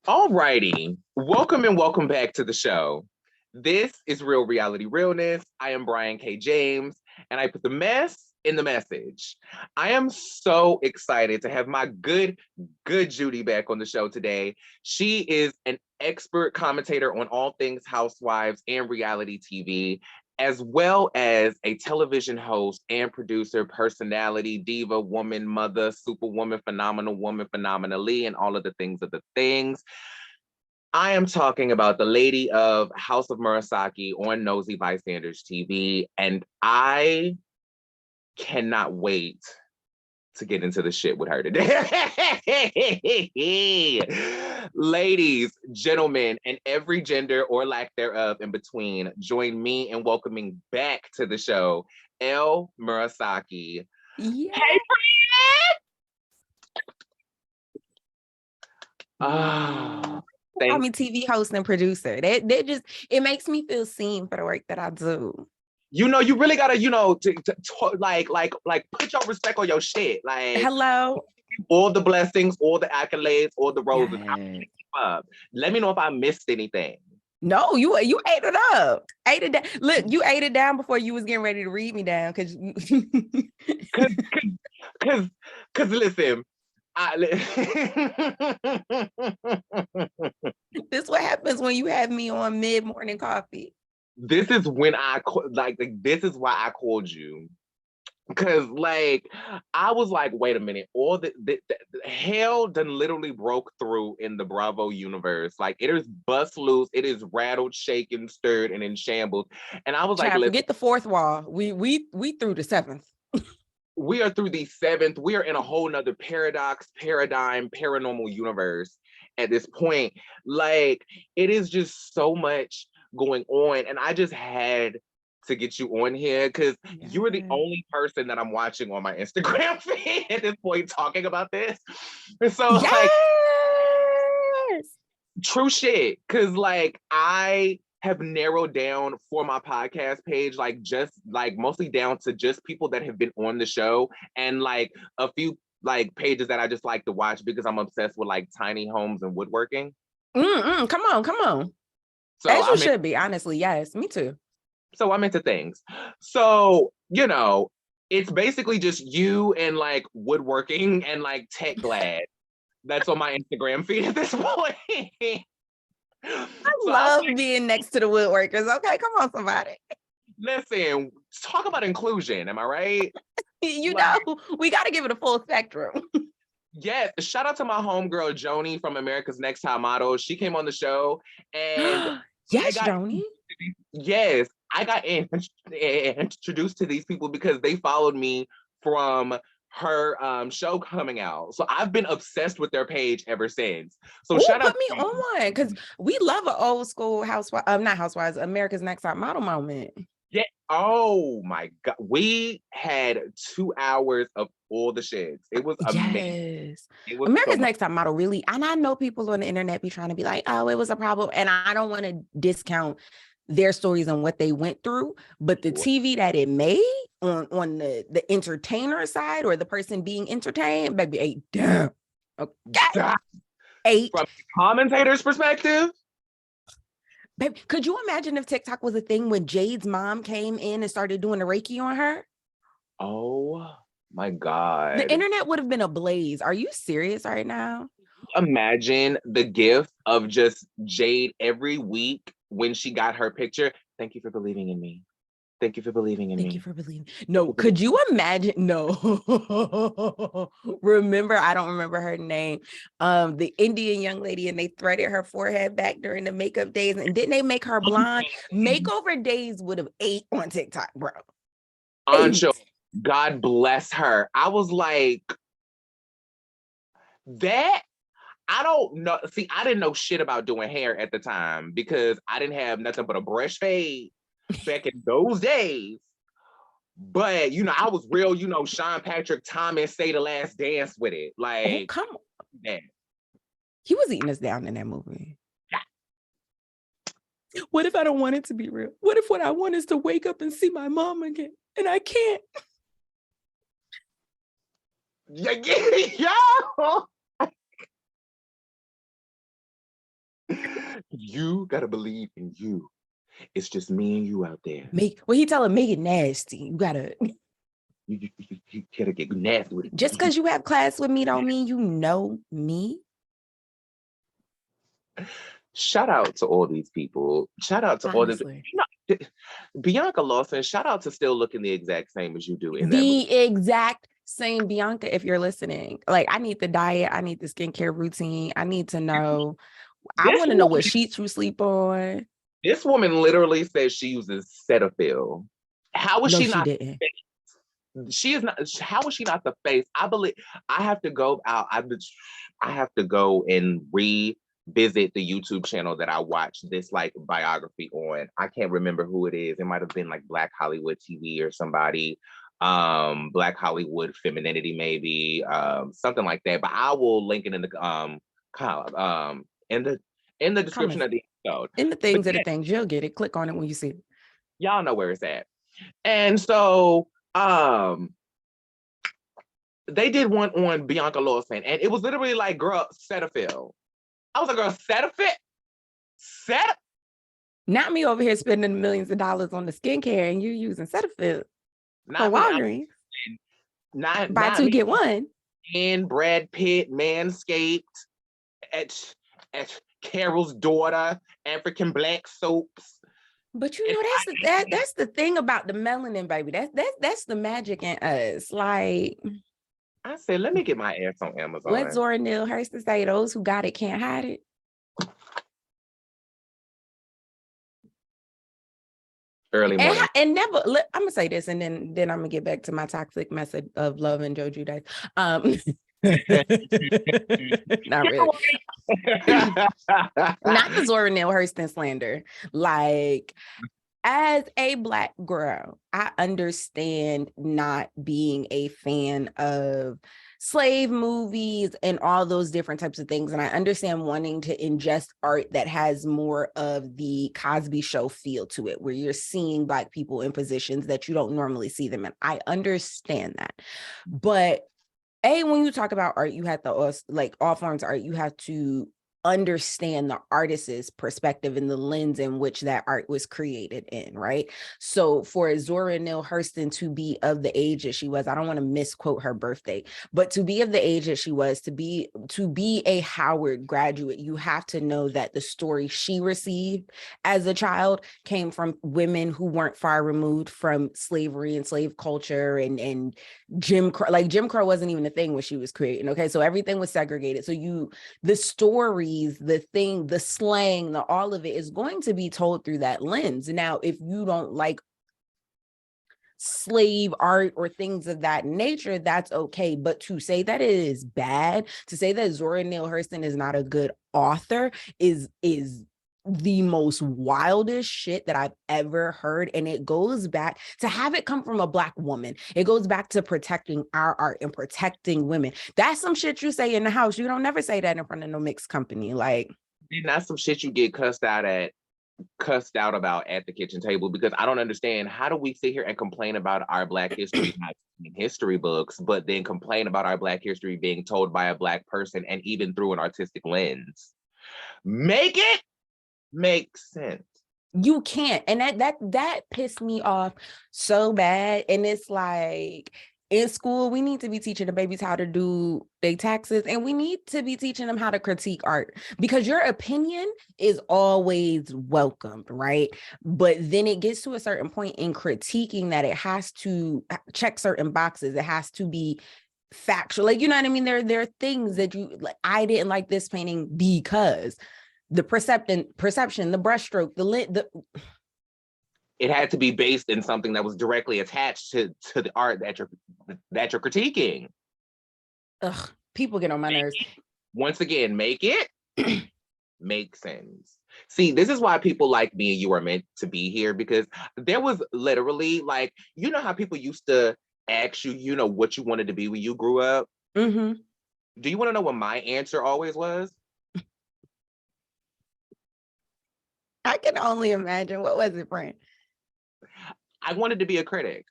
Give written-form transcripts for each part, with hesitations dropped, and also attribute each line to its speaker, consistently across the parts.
Speaker 1: Alrighty, welcome and welcome back to the show. This is Real Reality Realness. I am Brian K. James, and I put the mess in the message. I am so excited to have my good Judy back on the show today. She is an expert commentator on all things housewives and reality TV, as well as a television host and producer, personality, diva, woman, mother, superwoman, phenomenal woman, phenomenally, and all of the things of the things. I am talking about the lady of House of Murasaki on Nosy Bystanders TV, and I cannot wait to get into the shit with her today. Ladies, gentlemen, and every gender or lack thereof in between, join me in welcoming back to the show, Elle Murasaki.
Speaker 2: Yeah.
Speaker 1: Hey, Ah,
Speaker 2: Call
Speaker 1: thank
Speaker 2: me TV host and producer. That just it makes me feel seen for the work that I do.
Speaker 1: you really gotta, like put your respect on your shit. Like
Speaker 2: Hello.
Speaker 1: all the blessings, all the accolades, all the roses. I'm gonna
Speaker 2: Yes.
Speaker 1: keep up. Let me know if I missed anything.
Speaker 2: No, you ate it up. Ate it down. Look, you ate it down before you was getting ready to read me down because
Speaker 1: Cause, cause, cause, listen,
Speaker 2: this what happens when you have me on mid-morning coffee.
Speaker 1: this is when this is why I called you. Cause like I was like, wait a minute, all the hell done literally broke through in the Bravo universe. Like it is bust loose, it is rattled, shaken, stirred, and in shambles. And I was like,
Speaker 2: Child,
Speaker 1: listen,
Speaker 2: forget the fourth wall. We through the seventh.
Speaker 1: we are through the seventh. We are in a whole nother paradigm, paranormal universe at this point. Like it is just so much going on. And I just had to get you on here because you are the only person that I'm watching on my Instagram feed at this point talking about this. And so like
Speaker 2: Yes.
Speaker 1: true shit. Cause like I have narrowed down for my podcast page, like just like mostly down to just people that have been on the show and like a few like pages that I just like to watch because I'm obsessed with like tiny homes and woodworking.
Speaker 2: Come on, come on.
Speaker 1: So
Speaker 2: As you
Speaker 1: I'm in,
Speaker 2: should be, honestly. Yes, me too.
Speaker 1: so I'm into things. So, it's basically just you and like woodworking and like tech glad. That's on my Instagram feed at this point.
Speaker 2: I
Speaker 1: So I'm
Speaker 2: love
Speaker 1: like,
Speaker 2: being next to the woodworkers. Okay, come on, somebody.
Speaker 1: listen, talk about inclusion. Am I right?
Speaker 2: You
Speaker 1: Like,
Speaker 2: know, we got to give it a full spectrum.
Speaker 1: yes. Shout out to my homegirl Joni from America's Next Top Model. She came on the show, and I
Speaker 2: Yes,
Speaker 1: got
Speaker 2: Joni.
Speaker 1: yes, I got introduced to these people because they followed me from her show coming out. So I've been obsessed with their page ever since. So
Speaker 2: Oh,
Speaker 1: shout out
Speaker 2: put me
Speaker 1: to you.
Speaker 2: on because we love an old school housewife, not housewives, America's Next Top Model moment.
Speaker 1: Yeah. Oh my God. We had 2 hours of all the shits. It was amazing.
Speaker 2: Yes.
Speaker 1: It was so
Speaker 2: America's
Speaker 1: much.
Speaker 2: Next Top Model really, and I know people on the internet be trying to be like, oh, it was a problem. And I don't want to discount their stories and what they went through, but the TV that it made on the entertainer side or the person being entertained, baby, ate down. Okay. Ate.
Speaker 1: From the commentator's perspective,
Speaker 2: Baby, could you imagine if TikTok was a thing when Jade's mom came in and started doing the Reiki on her?
Speaker 1: oh my
Speaker 2: The
Speaker 1: God.
Speaker 2: internet would have been ablaze. Are you serious right now?
Speaker 1: Imagine the gift of just Jade every week when she got her picture. Thank you for believing in me. Thank you for believing in
Speaker 2: Thank you
Speaker 1: me.
Speaker 2: for believing. No, could you imagine? No. Remember, I don't remember her name. The Indian young lady, and they threaded her forehead back during the makeup days, and didn't they make her blonde? Makeover days would have ate on TikTok, bro.
Speaker 1: Ancho,
Speaker 2: Ate.
Speaker 1: God bless her. I was like, that I don't know. See, I didn't know shit about doing hair at the time because I didn't have nothing but a brush fade back in those days. But I was real, Sean Patrick Thomas say the last dance with it.
Speaker 2: Oh,
Speaker 1: Like
Speaker 2: come on.
Speaker 1: that.
Speaker 2: He was eating us down in that movie. What if I don't want it to be real? What if what I want is to wake up and see my mom again? And I can't.
Speaker 1: Yeah. You gotta believe in you. It's just me and you out there.
Speaker 2: He tell her, make it nasty. You gotta.
Speaker 1: You gotta get nasty with it.
Speaker 2: Just because you have class with me don't mean you know me.
Speaker 1: Shout out to all these people. Shout out to
Speaker 2: Honestly.
Speaker 1: all the Bianca Lawson. Shout out to still looking the exact same as you do in that movie.
Speaker 2: The exact same Bianca, if you're listening. Like, I need the diet, I need the skincare routine. I need to know. I want to know what sheets you sleep on.
Speaker 1: This woman literally says she uses Cetaphil. How is she not?
Speaker 2: She didn't.
Speaker 1: She is not. How is she not the face? I believe I have to go out. I have to go and revisit the YouTube channel that I watched this like biography on. I can't remember who it is. It might have been like Black Hollywood TV or somebody. Black Hollywood Femininity, maybe, something like that. But I will link it in the in the description
Speaker 2: Comments.
Speaker 1: of the episode.
Speaker 2: In the things of the things, you'll get it. Click on it when you see it.
Speaker 1: Y'all know where it's at. And so they did one on Bianca Lawson, and it was literally like, girl, Cetaphil. I was like, girl, Cetaphil?
Speaker 2: Not me over here spending millions of dollars on the skincare and you using Cetaphil for Walgreens. Buy two, get one.
Speaker 1: And Brad Pitt, Manscaped, at Carol's daughter, African Black soaps.
Speaker 2: But you know, that's the thing about the melanin, baby. That's the magic in us. Like,
Speaker 1: I said, let me get my ass on Amazon.
Speaker 2: What Zora Neale Hurston say, those who got it can't hide it.
Speaker 1: Early morning.
Speaker 2: And never, I'm gonna say this, and then I'm gonna get back to my toxic message of love and Joe Judice. Not really. Not the Zora Neale Hurston slander. Like, as a Black girl, I understand not being a fan of slave movies and all those different types of things. And I understand wanting to ingest art that has more of the Cosby Show feel to it, where you're seeing Black people in positions that you don't normally see them in. I understand that. But when you talk about art, you have to, like all forms of art, you have to understand the artist's perspective and the lens in which that art was created in, right? So for Zora Neale Hurston to be of the age that she was, I don't want to misquote her birthday, but to be of the age that she was, to be a Howard graduate, you have to know that the story she received as a child came from women who weren't far removed from slavery and slave culture and Jim Crow. Like, Jim Crow wasn't even a thing when she was creating, okay? So everything was segregated. So the stories, the slang, all of it is going to be told through that lens. Now, if you don't like slave art or things of that nature, that's okay. But to say that it is bad, to say that Zora Neale Hurston is not a good author is the most wildest shit that I've ever heard. And it goes back to have it come from a Black woman. It goes back to protecting our art and protecting women. That's some shit you say in the house. You don't never say that in front of no mixed company. Like,
Speaker 1: that's some shit you get cussed out about at the kitchen table, because I don't understand, how do we sit here and complain about our Black history not in history books, but then complain about our Black history being told by a Black person and even through an artistic lens? Make it make sense.
Speaker 2: You can't. And that pissed me off so bad. And it's like, in school, we need to be teaching the babies how to do their taxes, and we need to be teaching them how to critique art, because your opinion is always welcomed, right? But then it gets to a certain point in critiquing that it has to check certain boxes. It has to be factual. Like, you know what I mean? There are things that you like. I didn't like this painting because the perception, the brushstroke,
Speaker 1: it had to be based in something that was directly attached to the art that you're critiquing.
Speaker 2: Ugh, people get on my nerves.
Speaker 1: Once again, make it make sense. See, this is why people like me and you are meant to be here, because there was literally, like, you know how people used to ask you, you know, what you wanted to be when you grew up?
Speaker 2: Mm-hmm.
Speaker 1: Do you want to know what my answer always was?
Speaker 2: I can only imagine. What was it, friend?
Speaker 1: I wanted to be a critic.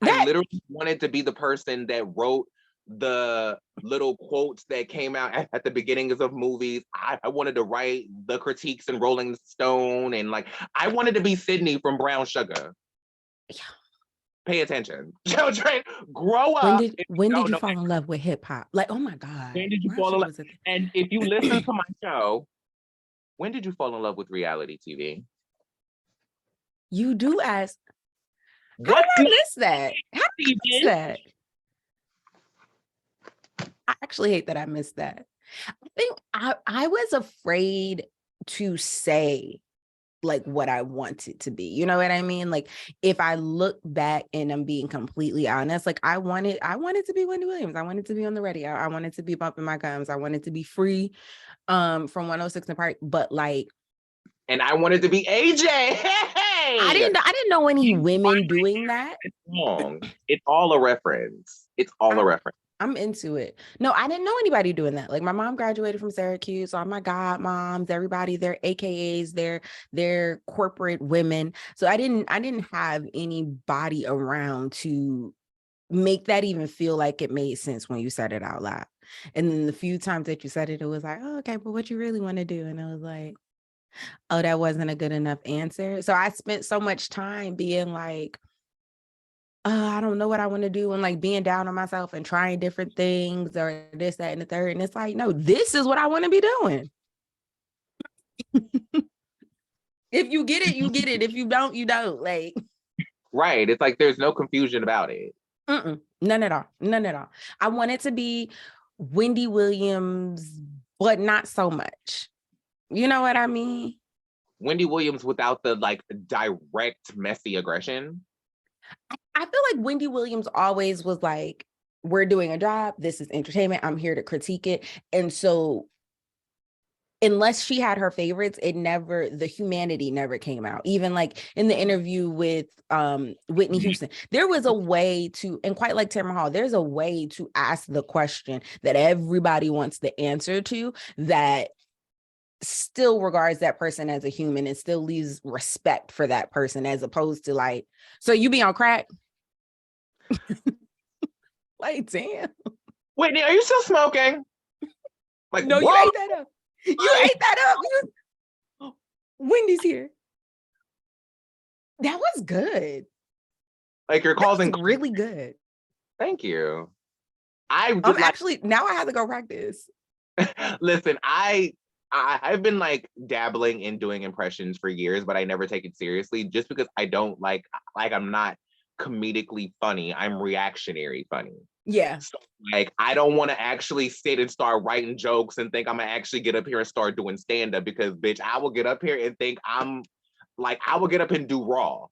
Speaker 1: I literally wanted to be the person that wrote the little quotes that came out at the beginnings of movies. I wanted to write the critiques in Rolling Stone, and like I wanted to be Sydney from Brown Sugar.
Speaker 2: Yeah.
Speaker 1: Pay attention, children. Grow
Speaker 2: When
Speaker 1: up.
Speaker 2: did you fall in love with hip hop? Like, oh my God.
Speaker 1: When did you
Speaker 2: Brown
Speaker 1: fall in
Speaker 2: Sugar
Speaker 1: love?
Speaker 2: was a
Speaker 1: And if you listen to my show, when did you fall in love with reality TV?
Speaker 2: You do ask. How
Speaker 1: What
Speaker 2: did I miss that? How did I miss that? I actually hate that I missed that. I think I was afraid to say like what I wanted to be. You know what I mean? Like if I look back and I'm being completely honest, like I wanted to be Wendy Williams. I wanted to be on the radio. I wanted to be bumping my gums. I wanted to be free from 106 and Park, but like
Speaker 1: and I wanted to be AJ. Hey,
Speaker 2: I didn't know any women doing that.
Speaker 1: it's wrong. It's all a reference. It's all a reference.
Speaker 2: I'm into it. No, I didn't know anybody doing that. Like my mom graduated from Syracuse. All my godmoms, everybody, they're AKAs, they're corporate women. So I didn't have anybody around to make that even feel like it made sense when you said it out loud. And then the few times that you said it, it was like, oh, okay, but what you really want to do? And I was like, oh, that wasn't a good enough answer. So I spent so much time being like, I don't know what I want to do, and like being down on myself and trying different things or this, that, and the third. And it's like, no, this is what I want to be doing. If you get it, you get it. If you don't, you don't. Like,
Speaker 1: right. It's like there's no confusion about it.
Speaker 2: None at all. None at all. I wanted to be Wendy Williams, but not so much. You know what I mean?
Speaker 1: Wendy Williams without the like direct messy aggression.
Speaker 2: I feel like Wendy Williams always was like, we're doing a job. This is entertainment. I'm here to critique it. And so unless she had her favorites, the humanity never came out. Even like in the interview with Whitney Houston, there was a way to, and quite like Tamara Hall, there's a way to ask the question that everybody wants the answer to that still regards that person as a human and still leaves respect for that person, as opposed to like, so you be on crack? Like, damn.
Speaker 1: Whitney, are you still smoking? Like,
Speaker 2: no,
Speaker 1: what?
Speaker 2: You ate that up. You ate that up. Wendy's here. That was good.
Speaker 1: Like you're causing
Speaker 2: really good.
Speaker 1: Thank you. I'm
Speaker 2: actually now I have to go practice.
Speaker 1: Listen, I've been like dabbling in doing impressions for years, but I never take it seriously just because I don't like I'm not comedically funny. I'm reactionary funny.
Speaker 2: Yeah.
Speaker 1: So, like I don't want to actually sit and start writing jokes and think I'm gonna actually get up here and start doing stand-up because bitch, I will get up here and think I will get up and do raw.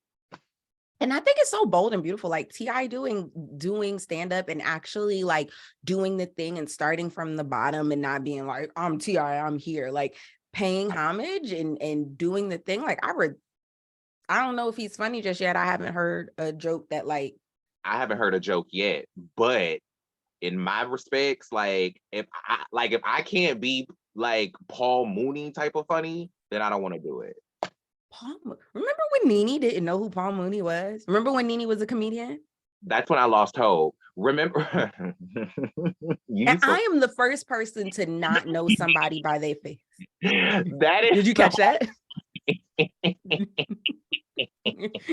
Speaker 2: And I think it's so bold and beautiful, like T.I. doing stand-up and actually like doing the thing and starting from the bottom and not being like, I'm T.I., I'm here, like paying homage and doing the thing. Like I don't know if he's funny just yet. I haven't heard a joke that like.
Speaker 1: I haven't heard a joke yet, but in my respects, like if I can't be like Paul Mooney type of funny, then I don't want to do it.
Speaker 2: Remember when Nene didn't know who Paul Mooney was? Remember when Nene was a comedian?
Speaker 1: That's when I lost hope. Remember?
Speaker 2: And I am the first person to not know somebody by their face.
Speaker 1: That is.
Speaker 2: Did you catch that?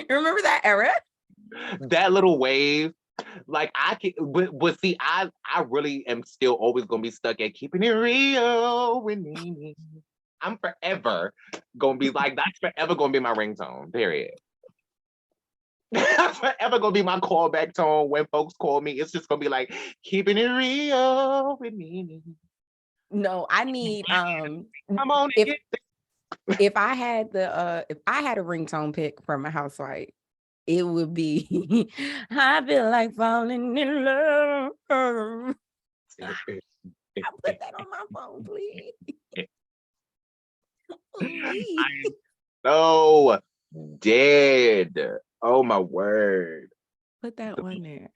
Speaker 2: Remember that era?
Speaker 1: That little wave. Like I can, but see, I really am still always gonna be stuck at keeping it real with Nene. I'm forever gonna be like, that's forever gonna be my ringtone, period. That's forever gonna be my callback tone when folks call me. It's just gonna be like, keeping it real with me.
Speaker 2: No, I need
Speaker 1: I'm on
Speaker 2: it. If I had a ringtone pick from a housewife, it would be I feel like falling in love. I put that on my phone, please.
Speaker 1: I'm so dead. Oh my word.
Speaker 2: Put that one there.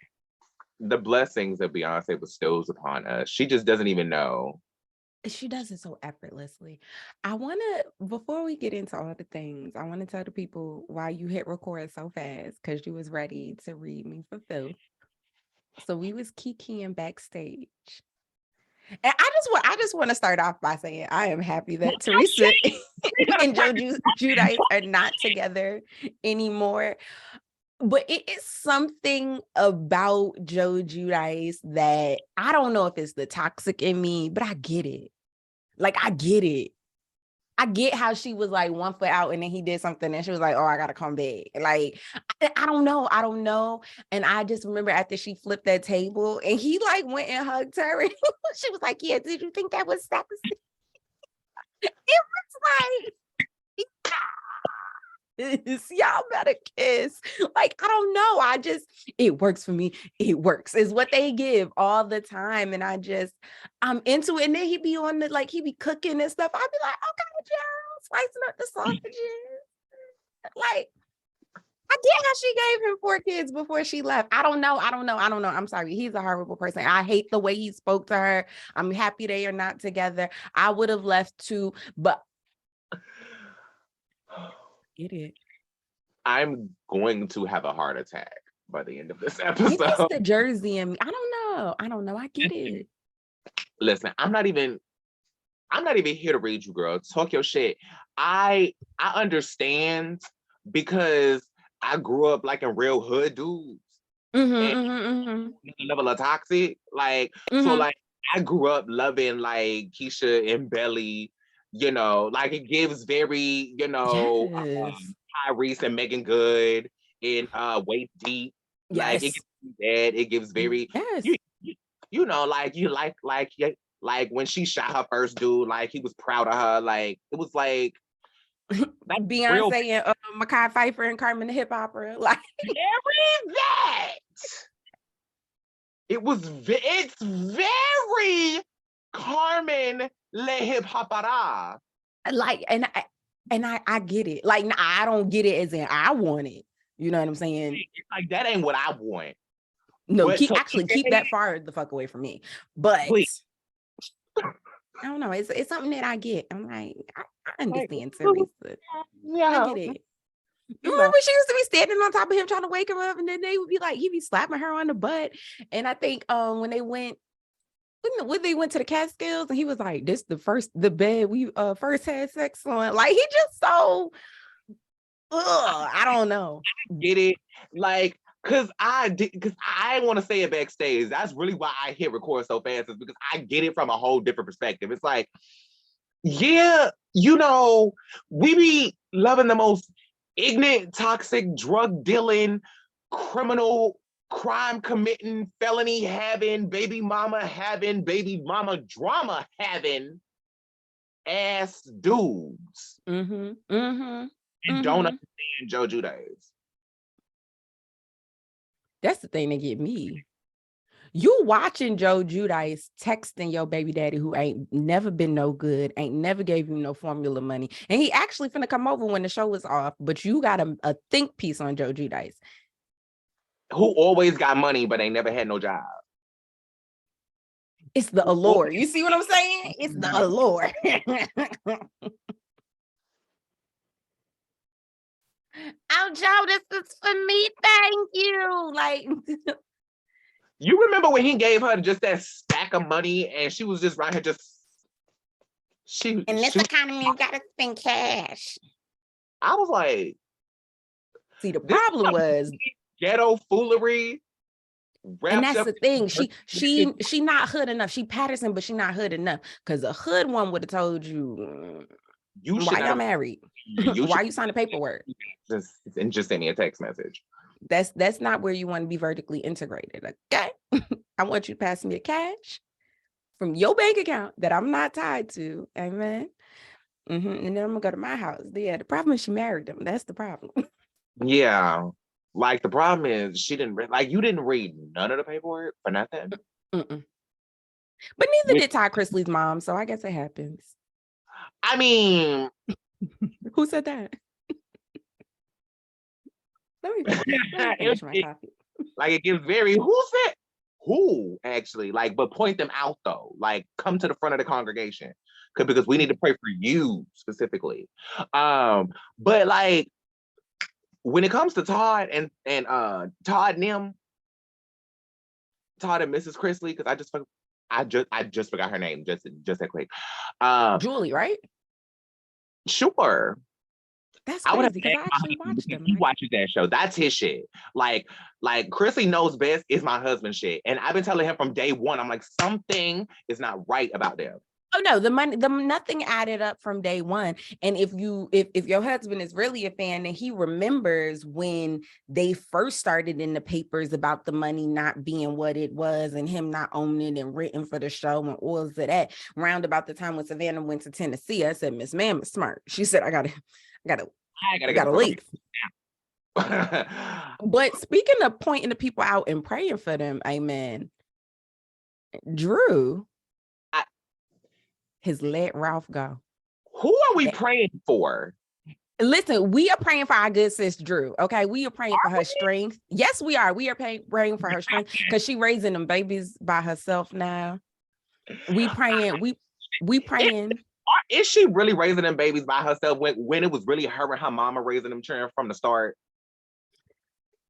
Speaker 1: The blessings that Beyonce bestows upon us. She just doesn't even know.
Speaker 2: She does it so effortlessly. Before we get into all the things, I want to tell the people why you hit record so fast, because you was ready to read me for filth. So we was kikiing backstage. And I just want to start off by saying I am happy that Teresa and Joe Judice are not together anymore. But it is something about Joe Judice that I don't know if it's the toxic in me, but I get it. Like, I get it. I get how she was like 1 foot out and then he did something and she was like, oh, I gotta come back. Like, I don't know. And I just remember after she flipped that table and he like went and hugged her and she was like, yeah, did you think that was sexy? It was like, y'all better kiss. Like, I don't know. It works for me. It works is what they give all the time. And I'm into it. And then he be on the, like, he be cooking and stuff. I'd be like, okay, Joe, slicing up the sausages. Like, I get how she gave him 4 kids before she left. I don't know. I'm sorry. He's a horrible person. I hate the way he spoke to her. I'm happy they are not together. I would have left too, but get it.
Speaker 1: I'm going to have a heart attack by the end of this
Speaker 2: Maybe
Speaker 1: episode.
Speaker 2: it's the Jersey and me. I don't know. I get it.
Speaker 1: Listen, I'm not even here to read you, girl. Talk your shit. I understand because I grew up like in real hood dudes. And level of toxic. Like, so like I grew up loving like Keisha and Belly, you know, like it gives very, you know,
Speaker 2: Yes.
Speaker 1: Tyrese and Megan Good in Waist Deep. Like it
Speaker 2: Yes.
Speaker 1: gives that. It gives very
Speaker 2: Yes.
Speaker 1: you know, like you like when she shot her first dude, like he was proud of her. Like it was like
Speaker 2: Beyonce
Speaker 1: real
Speaker 2: and Mekhi Phifer and Carmen the Hip Hopper. Like
Speaker 1: very that. It's very Carmen Le Hip Hopara.
Speaker 2: like and I get it. Like I don't get it as in I want it. You know what I'm saying?
Speaker 1: It's like that ain't what I want.
Speaker 2: No,
Speaker 1: But
Speaker 2: keep that far the fuck away from me. But
Speaker 1: please.
Speaker 2: I don't know. It's something that I get. I'm like, I understand Teresa.
Speaker 1: Yeah.
Speaker 2: I get it. You remember she used to be standing on top of him trying to wake him up, and then they would be like, he'd be slapping her on the butt. And I think when they went to the Catskills, and he was like, "This the bed we first had sex on." Like he just so, I don't know.
Speaker 1: Get it? Like, cause I want to say it backstage. That's really why I hit record so fast, is because I get it from a whole different perspective. It's like, yeah, you know, we be loving the most ignorant, toxic, drug dealing, criminal, crime committing, felony having, baby mama drama having ass dudes. And don't understand Joe Judice.
Speaker 2: That's the thing that get me. You watching Joe Judice texting your baby daddy who ain't never been no good, ain't never gave you no formula money. And he actually finna come over when the show is off, but you got a think piece on Joe Judice.
Speaker 1: Who always got money, but ain't never had no job.
Speaker 2: It's the allure. You see what I'm saying? It's the allure. Oh, Joe, this is for me. Thank you. Like,
Speaker 1: you remember when he gave her just that stack of money and she was just right here in this
Speaker 2: economy, you gotta spend cash.
Speaker 1: I was like,
Speaker 2: see, the problem was
Speaker 1: ghetto foolery.
Speaker 2: And that's the thing. She not hood enough. She Patterson, but she not hood enough. Because a hood one would have told you, why y'all married? Why you sign the paperwork?
Speaker 1: Just send me a text message.
Speaker 2: That's not where you want to be vertically integrated. Okay. I want you to pass me the cash from your bank account that I'm not tied to. Amen. And then I'm gonna go to my house. Yeah, the problem is she married him. That's the problem.
Speaker 1: Yeah. Like the problem is you didn't read none of the paperwork for nothing.
Speaker 2: But neither did Ty Chrisley's mom, so I guess it happens.
Speaker 1: I mean,
Speaker 2: who said that? Let me finish my coffee.
Speaker 1: Like it gives who actually, like, but point them out though. Like come to the front of the congregation because we need to pray for you specifically. But like when it comes to Todd and Todd and them, Todd and Mrs. Chrisley, because I just forgot her name, just that quick.
Speaker 2: Julie, right?
Speaker 1: Sure.
Speaker 2: That's
Speaker 1: I would
Speaker 2: crazy
Speaker 1: have
Speaker 2: because I
Speaker 1: asked my
Speaker 2: actually
Speaker 1: husband
Speaker 2: watched
Speaker 1: because
Speaker 2: them,
Speaker 1: he
Speaker 2: right?
Speaker 1: watches that show. That's his shit. Like Chrissy knows best is my husband's shit. And I've been telling him from day one, I'm like, something is not right about them.
Speaker 2: Oh no, the nothing added up from day one. And if your husband is really a fan, then he remembers when they first started in the papers about the money not being what it was and him not owning it and written for the show and all of that. Round about the time when Savannah went to Tennessee, I said, Miss Ma'am is smart. She said, I gotta
Speaker 1: Get the fuck
Speaker 2: leave.
Speaker 1: up.
Speaker 2: But speaking of pointing the people out and praying for them, amen. Drew has let Ralph go.
Speaker 1: Who are we praying for?
Speaker 2: Listen, we are praying for our good sis Drew. Okay, we are praying for her strength. Yes, we are. We are praying for her strength because she raising them babies by herself now. We praying. We praying.
Speaker 1: Is she really raising them babies by herself when it was really her and her mama raising them children from the start?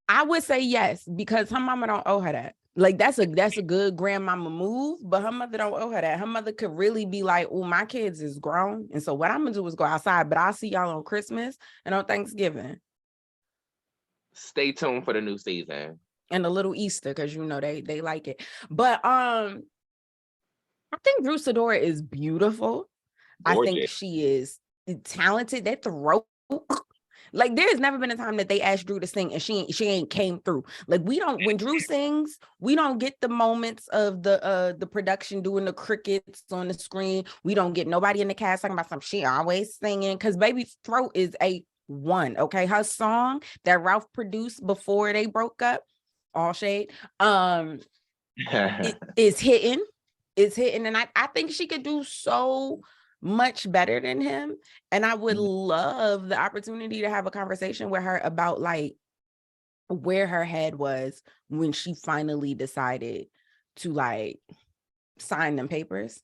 Speaker 2: I would say yes because her mama don't owe her that. Like that's a good grandmama move, but her mother don't owe her that. Her mother could really be like, "Oh, my kids is grown, and so what I'm gonna do is go outside, but I'll see y'all on Christmas and on Thanksgiving."
Speaker 1: Stay tuned for the new season
Speaker 2: and a little Easter because they like it. But I think Drew Sidora is beautiful. Gorgeous. I think she is talented. That throat. Like there's never been a time that they asked Drew to sing and she ain't came through. Like when Drew sings, we don't get the moments of the production doing the crickets on the screen. We don't get nobody in the cast talking about she always singing because baby's throat is a one. Okay, her song that Ralph produced before they broke up, all shade, is hitting. It's hitting, and I think she could do so much better than him. And I would love the opportunity to have a conversation with her about like where her head was when she finally decided to like sign them papers.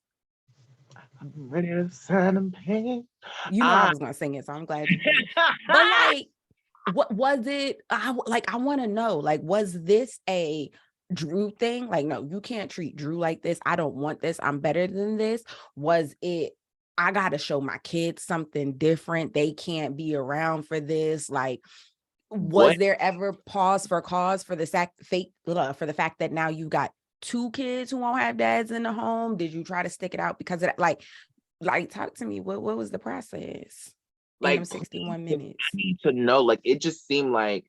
Speaker 1: I'm ready to sign them papers.
Speaker 2: I was gonna sing it, so I'm glad you did. But like, what was it? I want to know. Like, was this a Drew thing? Like, no, you can't treat Drew like this. I don't want this. I'm better than this. Was it, I gotta show my kids something different. They can't be around for this. Like, was there ever pause for cause for the for the fact that now you got 2 kids who won't have dads in the home? Did you try to stick it out because of that? Like talk to me. What was the process? Like 61 minutes.
Speaker 1: I need to know. Like, it just seemed like,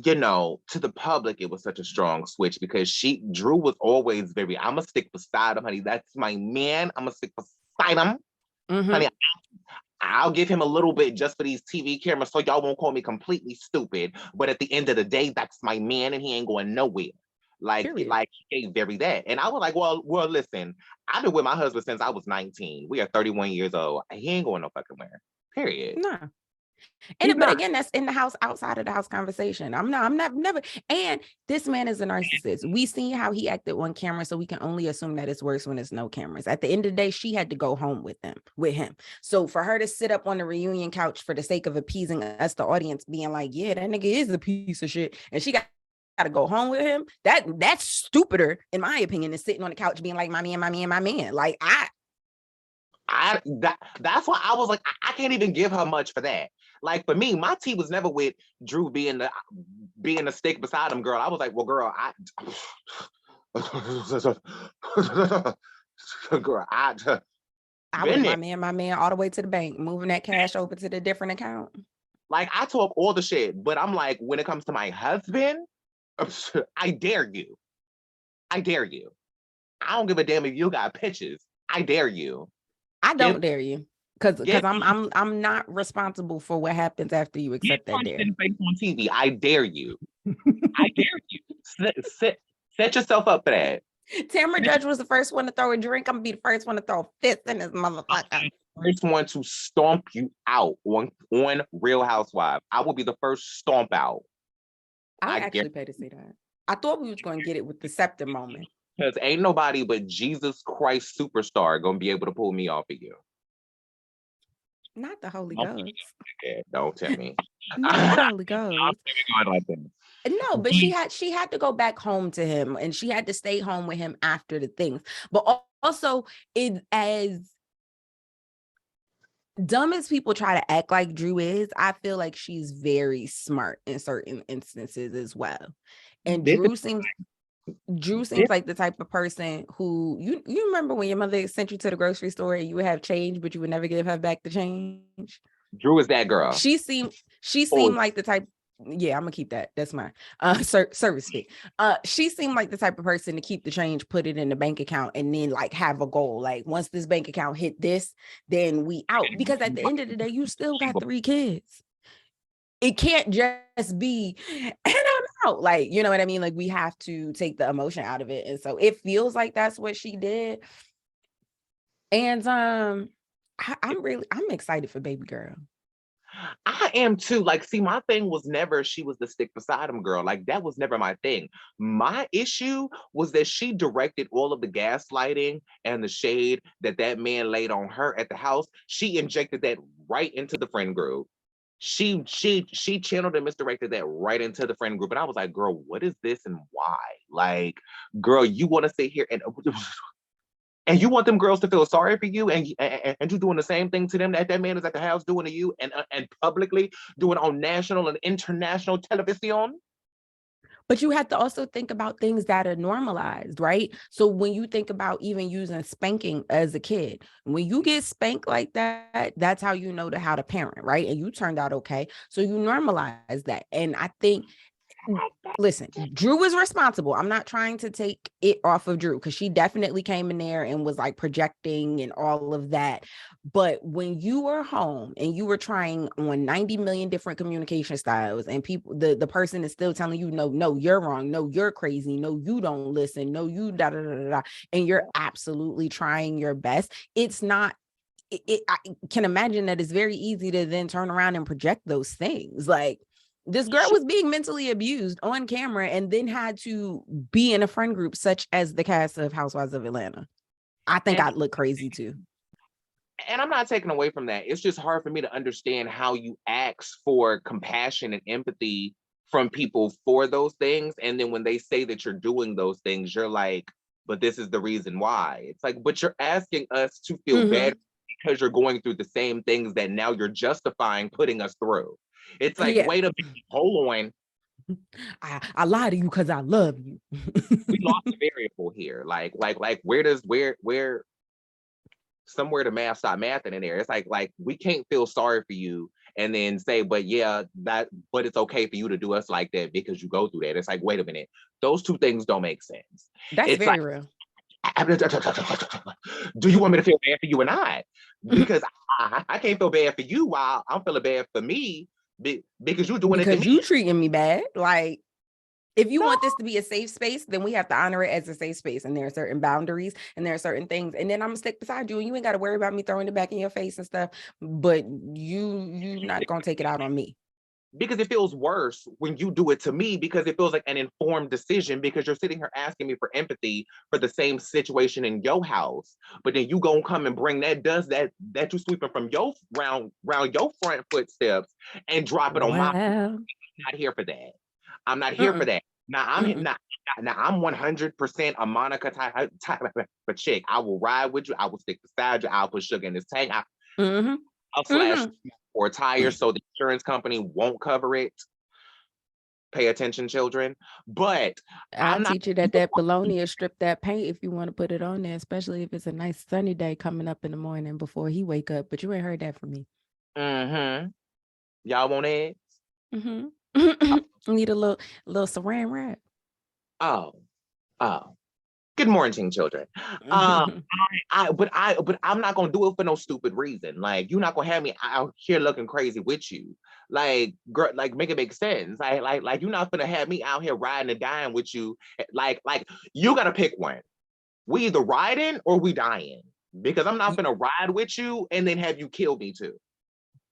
Speaker 1: to the public, it was such a strong switch because Drew was always very, I'm gonna stick beside him, honey. That's my man. I'm gonna stick beside him. Mm-hmm. Honey, I'll give him a little bit just for these TV cameras so y'all won't call me completely stupid. But at the end of the day, that's my man and he ain't going nowhere. Like he gave very that. And I was like, well, listen, I've been with my husband since I was 19. We are 31 years old. He ain't going no fucking where. Period.
Speaker 2: No. But again, that's in the house, outside of the house conversation. I'm never. And this man is a narcissist. We seen how he acted on camera, so we can only assume that it's worse when there's no cameras. At the end of the day, she had to go home with him. So for her to sit up on the reunion couch for the sake of appeasing us, the audience, being like, yeah, that nigga is a piece of shit, and she got to go home with him. That's stupider, in my opinion, than sitting on the couch being like, my man. Like
Speaker 1: that's why I was like, I can't even give her much for that. Like for me, my tea was never with Drew being the stick beside him, girl. I was like, well, girl,
Speaker 2: I was my man all the way to the bank, moving that cash over to the different account.
Speaker 1: Like I talk all the shit, but I'm like, when it comes to my husband, I dare you. I don't give a damn if you got pictures. I dare you.
Speaker 2: I don't dare you. Because I'm not responsible for what happens after you accept that dare.
Speaker 1: On TV. I dare you. I dare you. Set yourself up for that.
Speaker 2: Tamara Judge was the first one to throw a drink. I'm gonna be the first one to throw a fist in his motherfucker.
Speaker 1: First one to stomp you out on Real Housewives. I will be the first stomp out.
Speaker 2: I actually pay to see that. I thought we was going to get it with the scepter moment.
Speaker 1: Because ain't nobody but Jesus Christ Superstar gonna be able to pull me off of you.
Speaker 2: Not the Holy Ghost.
Speaker 1: Don't tell me.
Speaker 2: Not the Holy Ghost. No, but she had to go back home to him, and she had to stay home with him after the things. But also, it as dumb as people try to act like Drew is, I feel like she's very smart in certain instances as well. And
Speaker 1: this
Speaker 2: Drew seems
Speaker 1: this
Speaker 2: like the type of person who you remember when your mother sent you to the grocery store and you would have change, but you would never give her back the change.
Speaker 1: Drew is that girl.
Speaker 2: She seemed like the type. Yeah, I'm gonna keep that. That's my service fee. She seemed like the type of person to keep the change, put it in the bank account, and then like have a goal. Like once this bank account hit this, then we out. Because at the end of the day, you still got 3 kids. It can't just be, and I'm out. Like, you know what I mean? Like we have to take the emotion out of it. And so it feels like that's what she did. And I'm excited for baby girl.
Speaker 1: I am too. Like, see, my thing was never she was the stick beside him girl. Like, that was never my thing. My issue was that she directed all of the gaslighting and the shade that that man laid on her at the house. She injected that right into the friend group. She channeled and misdirected that right into the friend group. And I was like, girl, what is this and why? Like, girl, you want to sit here and you want them girls to feel sorry for you, and you doing the same thing to them that man is at the house doing to you, and publicly doing on national and international television.
Speaker 2: But you have to also think about things that are normalized, right? So when you think about even using spanking as a kid, when you get spanked like that, that's how you know how to parent, right? And you turned out okay. So you normalize that. And I think, listen, Drew is responsible. I'm not trying to take it off of Drew because she definitely came in there and was like projecting and all of that. But when you were home and you were trying on 90 million different communication styles, and people, the person is still telling you, no, you're wrong. No, you're crazy. No, you don't listen. No, you da da da da. And you're absolutely trying your best. It's not. I can imagine that it's very easy to then turn around and project those things. Like, this girl was being mentally abused on camera and then had to be in a friend group such as the cast of Housewives of Atlanta. I think I'd look crazy too.
Speaker 1: And I'm not taking away from that. It's just hard for me to understand how you ask for compassion and empathy from people for those things. And then when they say that you're doing those things, you're like, but this is the reason why. It's like, but you're asking us to feel bad because you're going through the same things that now you're justifying putting us through. It's like, wait a minute, hold on.
Speaker 2: I lie to you because I love you.
Speaker 1: We lost the variable here. Like where somewhere the math stop mathing in there. It's like we can't feel sorry for you and then say, but it's okay for you to do us like that because you go through that. It's like, wait a minute, those two things don't make sense.
Speaker 2: That's
Speaker 1: it's
Speaker 2: very
Speaker 1: like,
Speaker 2: real.
Speaker 1: Do you want me to feel bad for you or not? Because I can't feel bad for you while I'm feeling bad for me because you're doing it to me.
Speaker 2: You treating me bad. Like, if you
Speaker 1: No.
Speaker 2: want this to be a safe space, then we have to honor it as a safe space. And there are certain boundaries and there are certain things. And then I'm gonna stick beside you and you ain't got to worry about me throwing it back in your face and stuff. But you're not gonna take it out on me.
Speaker 1: Because it feels worse when you do it to me because it feels like an informed decision because you're sitting here asking me for empathy for the same situation in your house, but then you gonna come and bring that dust that you sweeping from your round your front footsteps and drop it on my. I'm not here for that. I'm not here for that. Now I'm not. Now I'm 100% a Monica type of chick. I will ride with you. I will stick beside you. I'll put sugar in this tank. I'll flash or tire so the insurance company won't cover it. Pay attention, children. But
Speaker 2: I'll teach you that bologna is strip that paint if you want to put it on there, especially if it's a nice sunny day coming up in the morning before he wake up. But you ain't heard that from me.
Speaker 1: Y'all want eggs?
Speaker 2: Need a little saran wrap.
Speaker 1: Oh. Good morning, children. But I'm not gonna do it for no stupid reason. Like, you're not gonna have me out here looking crazy with you. Like, girl, like make it make sense. Like you're not gonna have me out here riding and dying with you. Like you gotta pick one. We either riding or we dying. Because I'm not gonna ride with you and then have you kill me too.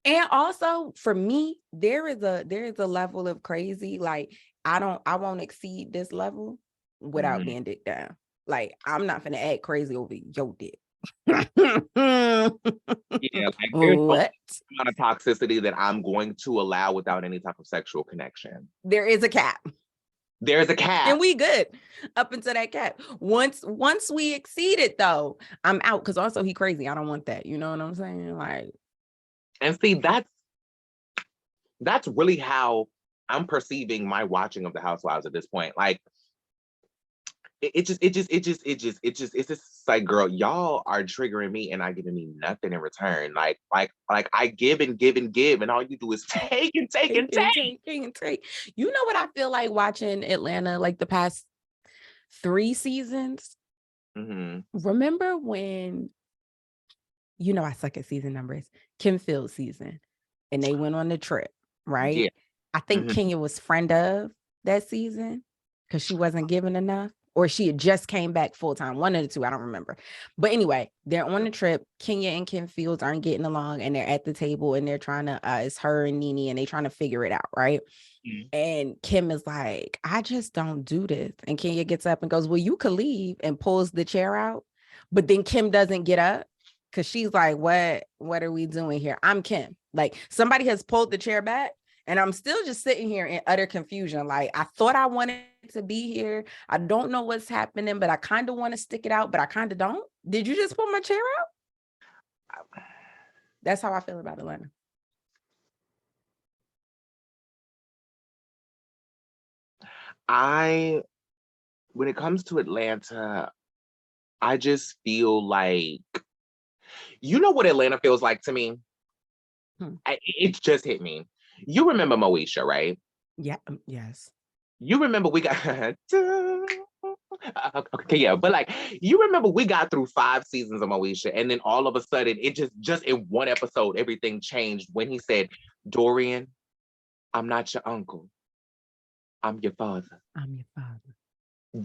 Speaker 2: And also for me, there is a level of crazy. Like, I won't exceed this level without being dick down. Like, I'm not gonna act crazy over your dick.
Speaker 1: Yeah, like there's only
Speaker 2: What?
Speaker 1: a amount of toxicity that I'm going to allow without any type of sexual connection.
Speaker 2: There is a cap.
Speaker 1: There's a cap.
Speaker 2: And we good up until that cap. Once we exceed it though, I'm out. Cause also he crazy. I don't want that. You know what I'm saying? Like,
Speaker 1: and see, that's really how I'm perceiving my watching of the Housewives at this point. Like it's just like, girl, y'all are triggering me and not giving me nothing in return. Like I give and give and give, and all you do is take and take and take.
Speaker 2: You know what I feel like watching Atlanta like the past 3 seasons?
Speaker 1: Mm-hmm.
Speaker 2: Remember when, you know, I suck at season numbers, Kim Fields season, and they went on the trip, right?
Speaker 1: Yeah.
Speaker 2: I think Kenya was friend of that season because she wasn't given enough, or she had just came back full time. One of the two, I don't remember. But anyway, they're on the trip. Kenya and Kim Fields aren't getting along, and they're at the table, and they're trying to, it's her and Nene, and they trying to figure it out, right? Mm-hmm. And Kim is like, I just don't do this. And Kenya gets up and goes, well, you could leave, and pulls the chair out. But then Kim doesn't get up because she's like, what are we doing here? I'm Kim. Like, somebody has pulled the chair back. And I'm still just sitting here in utter confusion. Like, I thought I wanted to be here. I don't know what's happening, but I kind of want to stick it out, but I kind of don't. Did you just pull my chair out? That's how I feel about Atlanta.
Speaker 1: When it comes to Atlanta, I just feel like, you know what Atlanta feels like to me? It just hit me. You remember Moesha, right?
Speaker 2: Yeah. Yes.
Speaker 1: You remember we got okay, yeah, but like, you remember we got through 5 seasons of Moesha, and then all of a sudden, it just in one episode, everything changed when he said, Dorian, I'm not your uncle. I'm your father.
Speaker 2: I'm your father.